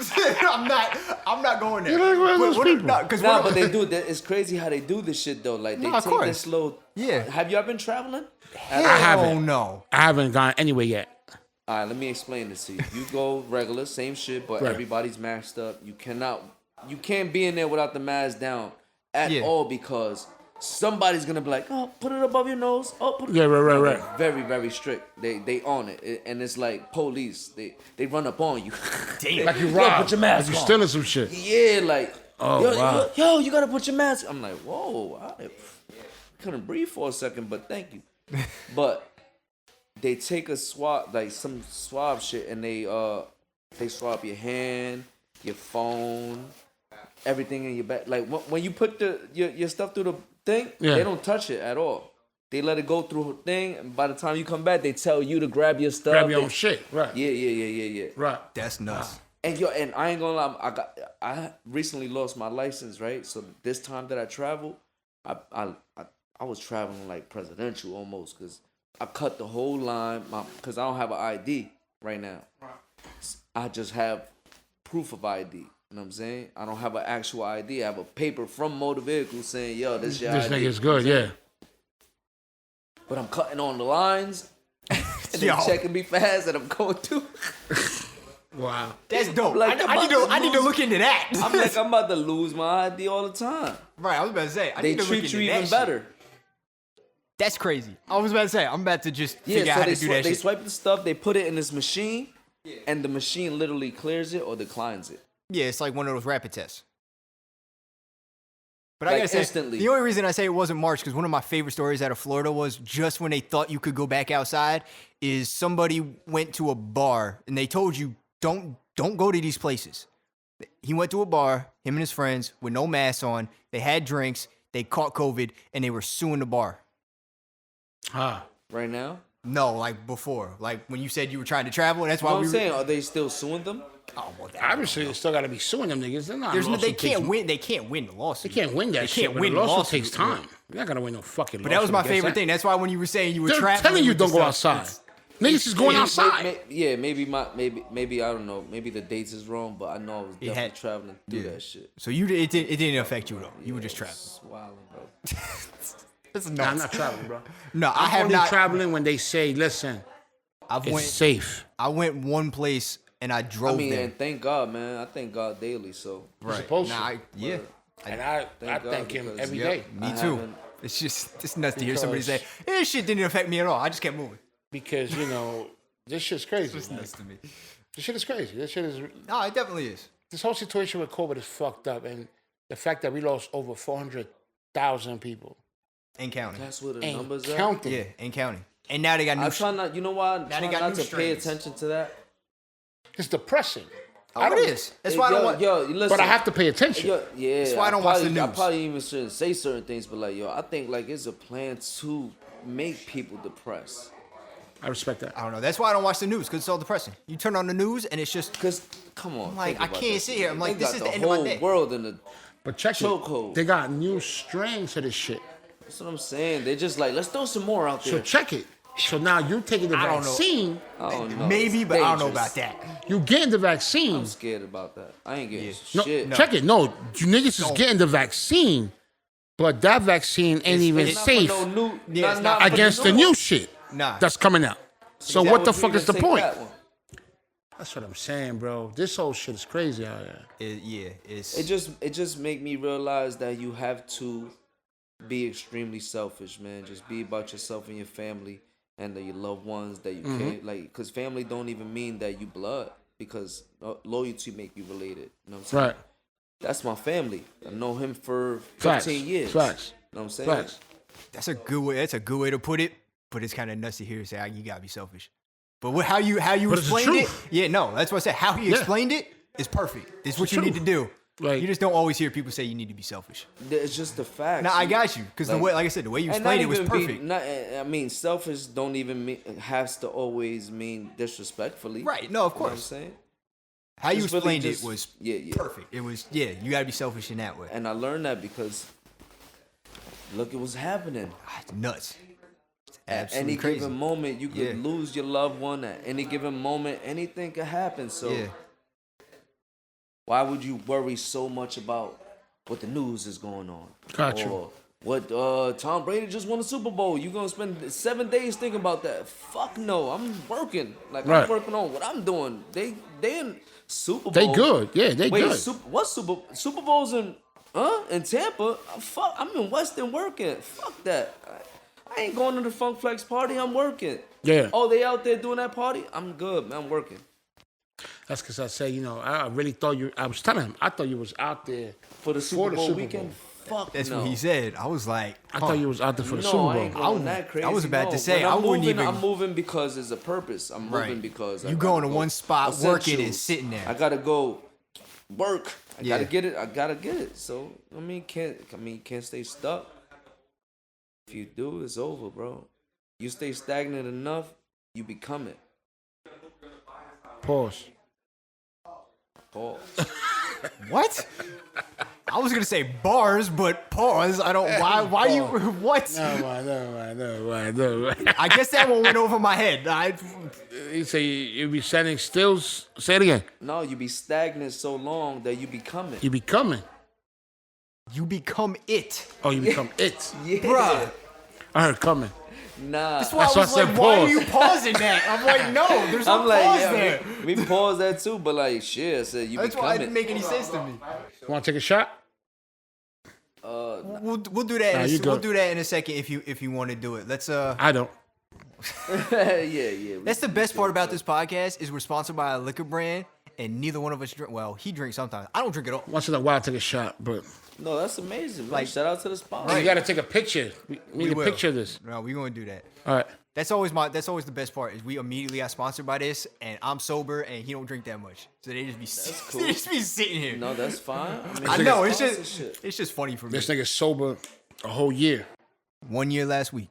I'm not going there. You're like one of those people. Nah, but they do. It's crazy how they do this shit though. Like they Nah, of take course. this slow. Yeah. Have you ever been traveling? I haven't. Oh no. I haven't gone anywhere yet. All right, let me explain this to you. You go regular, same shit, but Right. everybody's masked up. You can't be in there without the mask down at all because somebody's gonna be like, oh, put it above your nose. Oh, put it. Yeah, right. They're very, very strict. They on it, and it's like police. They run up on you. Damn. Like you Yo, robbed. put your mask like you on. stealing some shit. Yeah, like, Oh, wow. yo, you gotta put your mask. I'm like, whoa, I couldn't breathe for a second, but thank you. But they take a swab, like some swab shit, and they swab your hand, your phone, everything in your back. Like when you put your stuff through the thing, they don't touch it at all. They let it go through a thing, and by the time you come back, they tell you to grab your stuff. Grab your own shit. Right. Yeah. Right. That's nuts. And I ain't gonna lie, I recently lost my license, right? So this time that I traveled, I was traveling like presidential almost, cause I cut the whole line, cause I don't have an ID right now. I just have proof of ID. You know what I'm saying? I don't have an actual ID. I have a paper from motor vehicle saying, yo, this your This ID. nigga's good, yeah. But I'm cutting on the lines, and they checking me fast, and I'm going through. Wow. That's dope. Like, I need to look into that. I'm like, I'm about to lose my ID all the time. Right, I was about to say. They treat you even better. That's crazy. I was about to say, I'm about to just figure out so how to do that they shit. swipe the stuff, they put it in this machine, and the machine literally clears it or declines it. Yeah, it's like one of those rapid tests. But Like I gotta say, instantly. the only reason I say it wasn't March, because one of my favorite stories out of Florida was just when they thought you could go back outside, is somebody went to a bar and they told you, don't go to these places. He went to a bar, him and his friends, with no mask on. They had drinks, they caught COVID, and they were suing the bar. Right now? No, like before. Like when you said you were trying to travel, that's why What we I'm were... saying, are they still suing them? Oh, well, Obviously, they still got to be suing them niggas. They're not. they can't win. They can't win the lawsuit. They can't win that They shit. can't But win the the lawsuit lawsuit. takes time. You're not gonna win no fucking. But that was my lawsuit against favorite that. thing. That's why when you were saying you were They're traveling, telling you with don't the go stuff, outside. Niggas is going outside. Maybe I don't know. Maybe the dates is wrong, but I know I was definitely traveling through that shit. So it didn't affect you though. You were just traveling. Wilding, bro. That's Nah, I'm not traveling, bro. No, I I'm have only not. traveling when they say, "Listen, it's safe." I went one place and I drove I mean, there. and thank God, man. I thank God daily. So You're supposed to. Yeah. And I Thank God, thank him because- every Yep, day me I too. haven't- It's nuts to hear somebody Because- say, "This shit didn't affect me at all. I just kept moving." because this shit's crazy. It's man. nuts to me. This shit is crazy. This shit is. No, it definitely is. This whole situation with COVID is fucked up, and the fact that we lost over 400,000 people And counting. that's where the and numbers are. counting. Yeah, and counting. And now they got new. I try not. You know why? I try they got not new to pay strains. attention to that. It's depressing. Oh, it is. That's why I don't want. listen, But I have to pay attention. Yeah, That's why I don't watch the I news. probably even shouldn't say certain things, but like, I think like it's a plan to make people depressed. I respect that. I don't know. That's why I don't watch the news, because it's all depressing. You turn on the news and it's just Because, come on. I'm like, I can't sit here. I'm like, They this got is the end whole of my day. world in the But check chokehold. it. They got new strains to this shit. That's what I'm saying. They're just like, let's throw some more out there. So check it. So now you taking the I don't know. vaccine. I don't know. Maybe, It's but I don't know dangerous. about that. You getting the vaccine. I'm scared about that. I ain't getting No, shit. check it. No, you niggas is getting the vaccine, but that vaccine ain't even It's not safe for no new, Yeah, it's not not for against the new shit Nah. that's coming out. So Why what the would you fuck even is the take point? that one? That's what I'm saying, bro. This whole shit is crazy out here. It just make me realize that you have to be extremely selfish, man. Just be about yourself and your family and your loved ones that you can't like. Because family don't even mean that you blood. Because loyalty make you related. You know what I'm saying? Right. That's my family. I know him for 15 Facts. years. Facts. You know what I'm saying? Facts. That's a good way. That's a good way to put it. But it's kind of nuts to hear you say, you gotta be selfish. But how you But it's the explained it? truth. Yeah, no, that's what I said. How he explained it is perfect. It's what the you need truth. to do. Like- you just don't always hear people say you need to be selfish. It's just the fact. Now I got you, because the way, like I said, the way you And not explained it was even perfect. I mean, selfish don't even mean, has to always mean disrespectfully. Right? No, of You know what I'm course. saying? How you Just really explained just- it was yeah. perfect. It was you gotta be selfish in that way. And I learned that because look at what's happening. It's nuts. It's At absolutely any crazy. given moment, you could Yeah. lose your loved one. At any given moment, anything could happen. So Yeah. why would you worry so much about what the news is going on? Got you. Or what Tom Brady just won a Super Bowl. You gonna spend 7 days thinking about that? Fuck no. I'm working. Like Right. I'm working on what I'm doing. They in Super Bowl. They good. Yeah, they Wait, good. what Super Bowl's in Tampa? Fuck, I'm in Weston working. Fuck that. I ain't going to the Funk Flex party. I'm working. Yeah. Oh, they out there doing that party? I'm good, man. I'm working. That's because I say, I really thought I was telling him, I thought you was out there For the Super Bowl Super weekend? Fuck That's no. what he said. I was like, I thought you was out there for the Super No, I Bowl. ain't going that crazy. I was about to no. say, When I I'm wouldn't moving, even- I'm moving because there's a purpose. I'm moving because I you gotta going to go. one spot, working and Essentials. sitting there. I gotta go work. I Yeah. gotta get it. I gotta get it. So can't stay stuck. If you do, it's over, bro. You stay stagnant enough, you become it. Pause. Pause. What? I was gonna say bars, but pause. I don't. Why you? What? No, man. I guess that one went over my head. You say you be standing still. Say it again. No, you be stagnant so long that you become it. You be coming. You become it, Oh, you become it. Yeah. bruh. I heard coming. Nah. That's why I That's why was I said like, why are pause. you pausing that? I'm like, no, there's no I'm like, pause yeah, there. we pause that too, but like, shit, I said you That's become why it it. didn't make any sense to me. Want to take a shot? We'll do that. Nah, you We'll good. do that in a second if you want to do it. Let's I don't. yeah. That's the best part about this podcast is we're sponsored by a liquor brand, and neither one of us drink. Well, he drinks sometimes. I don't drink at all. Once in a while, I take a shot, but No, that's amazing. Man. Like- Shout out to the spot. you got to take a picture. We need a will. picture of this. No, we're gonna do that. All right. That's always the best part is we immediately got sponsored by this, and I'm sober and he don't drink that much, so they just be cool. they just be sitting here. No, that's fine. mean, I know it's sponsorship. just funny for me. This nigga's sober a whole year. 1 year last week.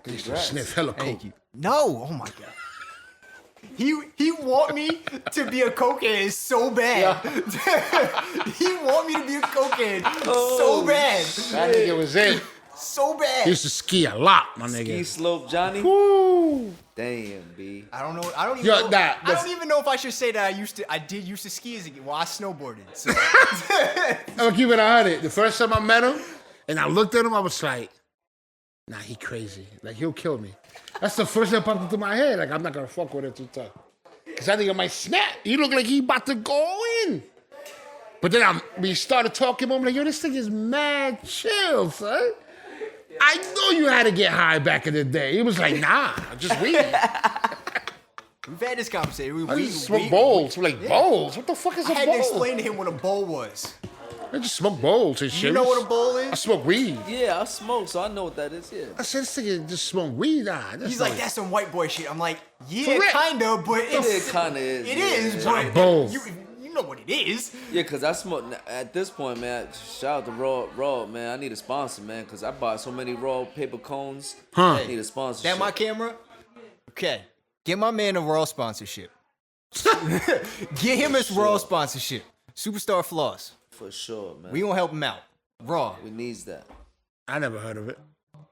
He used to sniff hella coke. Thank you. No, oh my god. He want me to be a cokehead so bad. He want me to be a cokehead so bad, That nigga was it. so He bad. used to ski a lot, my Ski nigga. slope, Johnny. Woo. Damn, B. I don't know. I don't even. Yo, know, nah, I that's- don't even know if I should say that I did used to ski as a kid. Well, I snowboarded. So. I'm gonna keep it 100. The first time I met him, and I looked at him, I was like, nah, he crazy. Like, he'll kill me. That's the first thing that popped into my head. Like, I'm not gonna fuck with it too tough. Because I think it might snap. He looked like he about to go in. But then we started talking, I'm like, yo, this thing is mad chill, son. I know you had to get high back in the day. He was like, nah, just weed. We've had this conversation. I just smoke bowls. We're like, bowls? What the fuck is I a had to bowl? explain to him what a bowl was. I just smoke bowls and shit. You know what a bowl I is? smoke weed. Yeah, I smoke, so I know what that is. Yeah. I said, this nigga just smoke weed. Nah, that's He's not like, that's some white boy shit. I'm like, For yeah, real? kinda, but it's It kind of is. It yeah. is, but a bowl. you know what it is. Yeah, cause I smoke at this point, man. Shout out to Raw, man. I need a sponsor, man, cause I bought so many Raw paper cones. Huh. I need a sponsor. That my camera? Okay. Get my man a Raw sponsorship. Get him his Raw sponsorship. SuperStar Floss. For sure, man. We gonna help him out. Raw. We needs that. I never heard of it.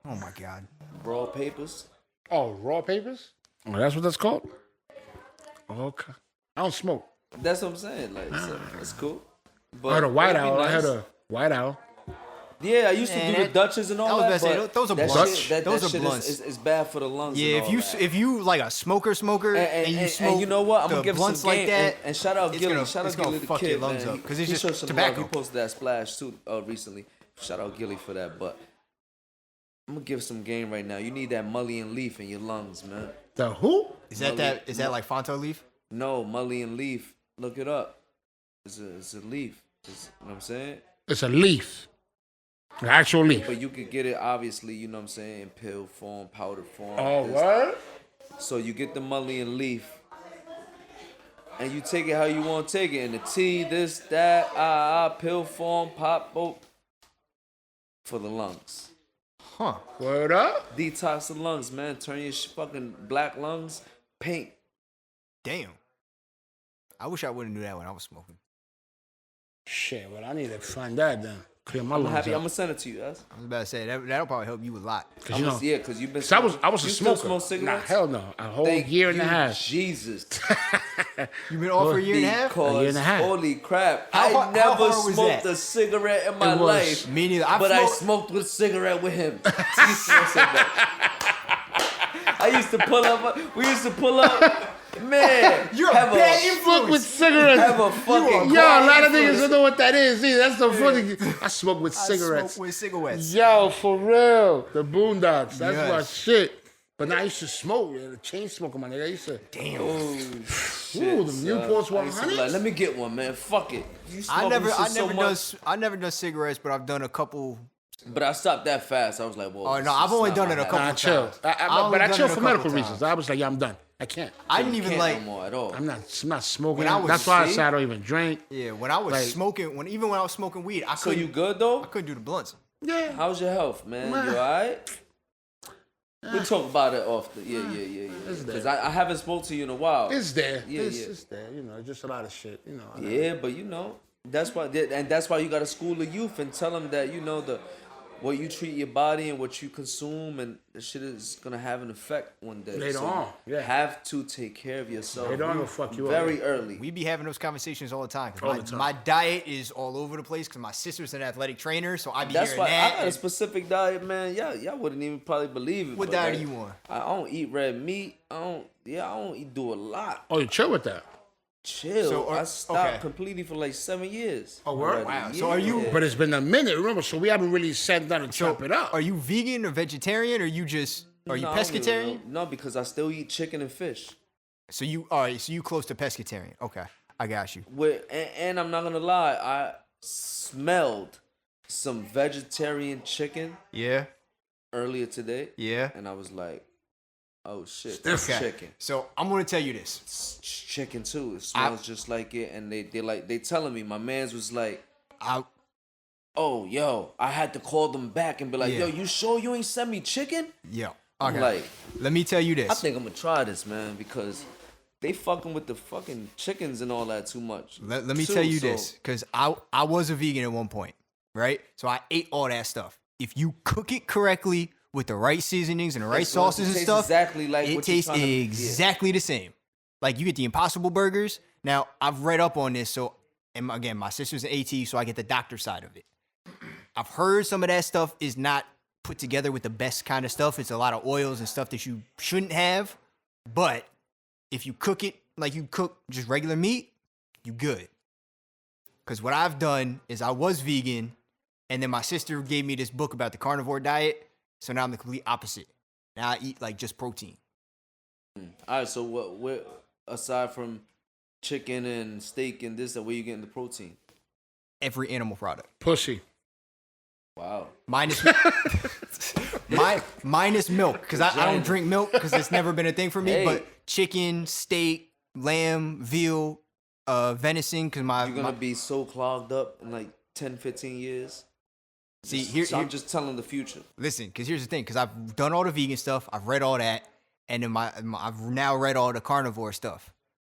Oh my God. Raw papers. Oh, raw papers? Oh, that's what that's called? Okay. I don't smoke. That's what I'm saying. Like, so, that's cool. But I heard a white it'd be owl. nice. I heard a white owl. Yeah, I used to do the Dutches and all that. I was about to say, those are blunts. Those are shit blunts. is bad for the lungs. Yeah, and all that. if you like a smoker and you smoke, and you know what? I'm gonna give some blunts game. like that. And shout out Gilly. Shout out Gilly the fuck kid, your lungs man. up because it's he just showed some tobacco. love. He posted that splash too recently. Shout out Gilly for that. But I'm gonna give some game right now. You need that mullein leaf in your lungs, man. The who? Is that like Fonto leaf? No, mullein leaf. Look it up. It's a leaf. You know what I'm saying? It's a leaf. An actual leaf. But you could get it, obviously, you know what I'm saying, in pill form, powder form. Oh, what? So you get the mullein leaf, and you take it how you want to take it. In the tea, this, that, pill form, pop, boat, for the lungs. Huh. Word up? Detox the lungs, man. Turn your fucking black lungs pink. Damn. I wish I wouldn't do that when I was smoking. Shit, well, I need to find that then. Clear my I'm lungs happy. out. I'm gonna send it to you, guys. I was about to say that'll probably help you a lot. Cause you know, Yeah, because you've been. I was a you still smoker. smoke cigarettes? Nah, hell no. A whole Thank year and a you, half. Jesus. You've been off for a year and a half? Because, A year and a half. holy crap, How I never hard was smoked that? a cigarette in my It was- life. Me neither. I smoked with a cigarette with him. He smokes so much. I used to pull up. We used to pull up. Man, You're a have bad Smoke influence. with cigarettes. Have a fucking. Yo, a lot of influence. niggas don't know what that is. See, that's the funny. I smoke with I cigarettes. smoke with cigarettes. Yo, for real. The Boondocks. That's Yes. my shit. But now I used to smoke. The chain smoker, my nigga. I used to. Damn. Oh, shit, Ooh, the son. Newports I used to be 100s? like, let me get one, man. Fuck it. You I smoking never this shit so much. done cigarettes, but I've done a couple. But I stopped that fast. I was like, whoa. Oh, no, this I've is only not done my it a habit. couple Nah, chill. times. But only I done chill it a for couple medical times. reasons. I was like, yeah, I'm done. I can't. I didn't even Can't like. no more at all. I'm not smoking. When I was- That's why I see? said I don't even drink. Yeah, when I was Like- smoking, when I was smoking weed, I So couldn't. you good though? I couldn't do the blunts. Yeah. How's your health, man? Man. You alright? We talk about it off the yeah. It's Because there. I haven't spoke to you in a while. It's there. Yeah, it's, yeah. it's there. You know, just a lot of shit. You know. Yeah, but you know that's why that's why you got to school the youth and tell them that you know what you treat your body and what you consume and the shit is gonna have an effect one day. Later So on, yeah. you have to take care of yourself. Later on, it'll fuck you up. very early. We be having those conversations all the time. 'Cause All my, the time. my diet is all over the place because my sister's an athletic trainer, so I be That's hearing why that. I got a and- specific diet, man. Y'all wouldn't even probably believe it. What but, diet like, are you on? I don't eat red meat. I don't do a lot. Oh, you chill with that? Chill. So, I stopped okay. completely for like 7 years. Oh, word? already. Wow. So are you- Yeah. But it's been a minute, remember? So we haven't really sat down and chop it up. Are you vegan or vegetarian, or you just are you No, I don't even pescatarian? know. No, because I still eat chicken and fish. So you all right? So you close to pescatarian? Okay, I got you. And I'm not gonna lie, I smelled some vegetarian chicken Yeah, earlier today, yeah. and I was like, "Oh shit, Okay. it's chicken." So I'm gonna tell you this. It's chicken too. It smells just like it, and they telling me. My man's was like, I "Oh, yo, I had to call them back and be like, Yeah. yo, you sure you ain't send me chicken?" yeah. I'm Okay. like, Let me tell you this. I think I'm gonna try this, man, because they fucking with the fucking chickens and all that too much. Let me too, tell you so- this, because I was a vegan at one point, right? So I ate all that stuff. If you cook it correctly with the right seasonings and the right That's what it sauces and tastes stuff, exactly like it what you're tastes trying to- yeah. exactly the same. Like you get the Impossible Burgers. Now I've read up on this, so and again, my sister's an AT, so I get the doctor side of it. I've heard some of that stuff is not put together with the best kind of stuff. It's a lot of oils and stuff that you shouldn't have. But if you cook it like you cook just regular meat, you good. Because what I've done is I was vegan, and then my sister gave me this book about the carnivore diet. So now I'm the complete opposite. Now I eat like just protein. All right, so what aside from chicken and steak and this, where you getting the protein? Every animal product. Pussy. Wow. Minus minus milk. Because I don't drink milk because it's never been a thing for me. Hey. But chicken, steak, lamb, veal, venison, because You're gonna be so clogged up in like 10, 15 years. see So here I'm just telling the future. listen, because here's the thing, because I've done all the vegan stuff, I've read all that, and then I've now read all the carnivore stuff,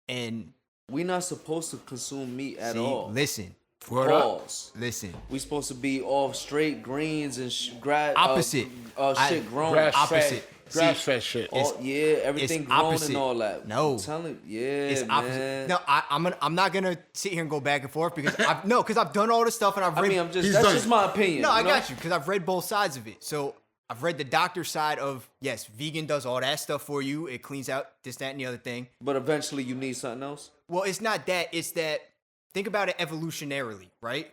and we're not supposed to consume meat at all. Listen. Pause. Listen. We supposed to be all straight greens and opposite. Shit grown. Opposite. Grass-fed shit. Everything grown opposite. And all that. No. I'm telling you, It's man. opposite. No, I'm not gonna sit here and go back and forth because I've done all the stuff and I've read. I mean, that's just my opinion. No, I got you because I've read both sides of it. So I've read the doctor side of yes, vegan does all that stuff for you. It cleans out this, that, and the other thing. But eventually, you need something else. Well, it's not that. It's that. Think about it evolutionarily, right?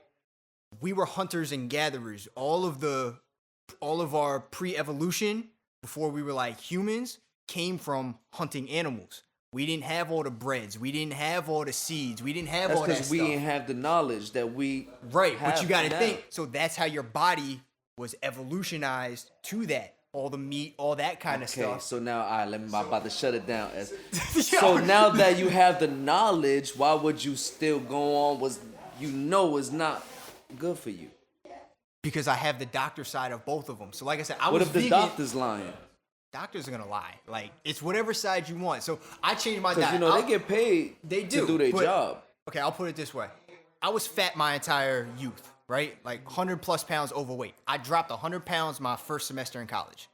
We were hunters and gatherers. All of our pre-evolution, before we were like humans, came from hunting animals. We didn't have all the breads. We didn't have all the seeds. We didn't have all that stuff. That's because we didn't have the knowledge that we right. have But you got to now. think. So that's how your body was evolutionized to that. All the meat, all that kind of stuff. Okay, so now I'm about to shut it down. So now that you have the knowledge, why would you still go on? It's not good for you. Because I have the doctor side of both of them. So like I said, What if the doctor's lying? Doctors are gonna lie. Like it's whatever side you want. So I changed my diet. Because they get paid. They to do their job. Okay, I'll put it this way. I was fat my entire youth, right? Like 100 plus pounds overweight. I dropped 100 pounds my first semester in college.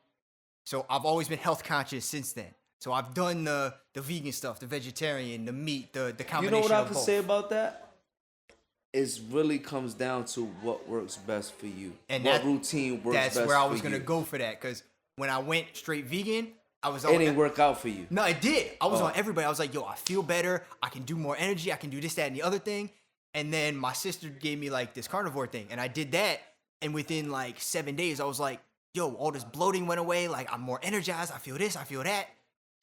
So I've always been health conscious since then. So I've done the vegan stuff, the vegetarian, the meat, the combination. You know what I have to both. say about that? It really comes down to what works best for you. And what routine works best for you. That's where I was going to go for that. Because when I went straight vegan, I was on... It didn't work out for you. No, it did. I was on everybody. I was like, yo, I feel better. I can do more energy. I can do this, that, and the other thing. And then my sister gave me like this carnivore thing. And I did that. And within like 7 days, I was like, yo, all this bloating went away. Like I'm more energized. I feel this. I feel that.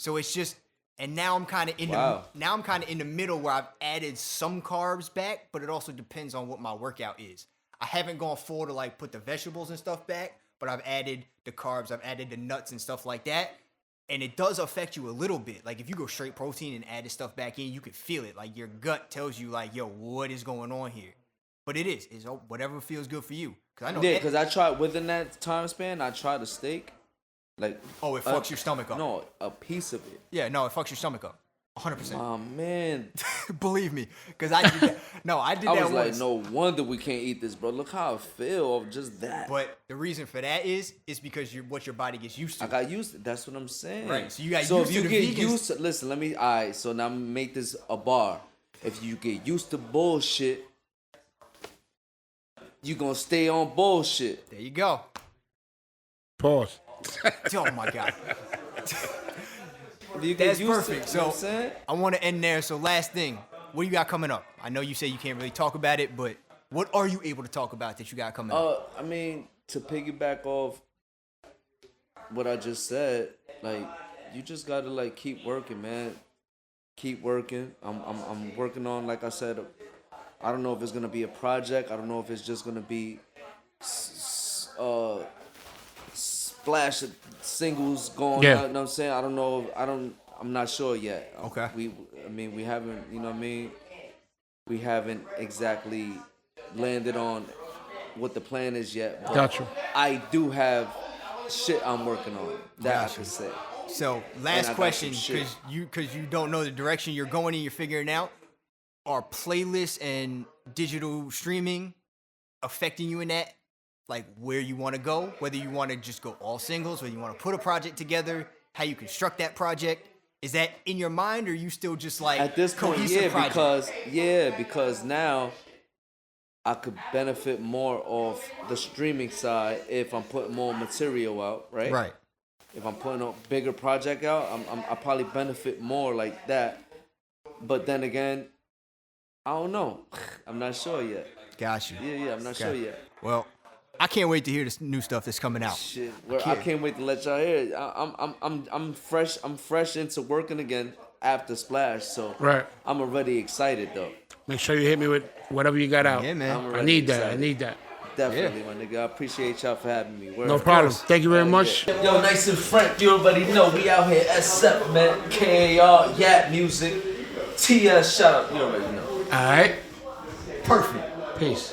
So it's just... And now I'm kind of in the middle where I've added some carbs back, but it also depends on what my workout is. I haven't gone full to like put the vegetables and stuff back, but I've added the carbs, I've added the nuts and stuff like that. And it does affect you a little bit. Like if you go straight protein and add this stuff back in, you can feel it. Like your gut tells you like, yo, what is going on here? But it's whatever feels good for you. Cause I know because I tried within that time span, I tried a steak. Like, oh, it fucks your stomach up. No, a piece of it. Yeah, no, it fucks your stomach up. 100%. Oh, man. Believe me, because I did that. No, I did that once. I was like, no wonder we can't eat this, bro. Look how I feel of just that. But the reason for that is because what your body gets used to. I got used to it. That's what I'm saying. Right, so you got so used to if you the get vegans. used to, listen, all right, so now make this a bar. If you get used to bullshit, you gonna stay on bullshit. There you go. Pause. Oh my God. That's perfect. So I want to end there. So last thing, what do you got coming up? I know you say you can't really talk about it, but what are you able to talk about that you got coming up? I mean, to piggyback off what I just said, like you just gotta like keep working, man. Keep working. I'm working on, like I said, I don't know if it's gonna be a project. I don't know if it's just gonna be splash singles going out, you know what I'm saying? I don't know. I'm not sure yet. Okay. We haven't, you know what I mean? We haven't exactly landed on what the plan is yet. But Gotcha. I do have shit I'm working on. That I can say. So last question, because you don't know the direction you're going and you're figuring it out. Are playlists and digital streaming affecting you in that? Like where you want to go, whether you want to just go all singles, whether you want to put a project together, how you construct that project. Is that in your mind, or are you still just like at this point? Yeah, because now I could benefit more of the streaming side if I'm putting more material out, right? Right. If I'm putting a bigger project out, I probably benefit more like that. But then again, I don't know. I'm not sure yet. Got you. Yeah, I'm not sure yet. Well, I can't wait to hear this new stuff that's coming out. Shit, I can't wait to let y'all hear it. I'm fresh. I'm fresh into working again after Splash, so right. I'm already excited though. Make sure you hit me with whatever you got out. Yeah, man. I need that. Definitely, my nigga. I appreciate y'all for having me. No problem. Thank you very much. Yo, Nice and Frank, you already know we out here S7, man. KAR, Yap Music, TS, shout out. You already know. All right. Perfect. Peace.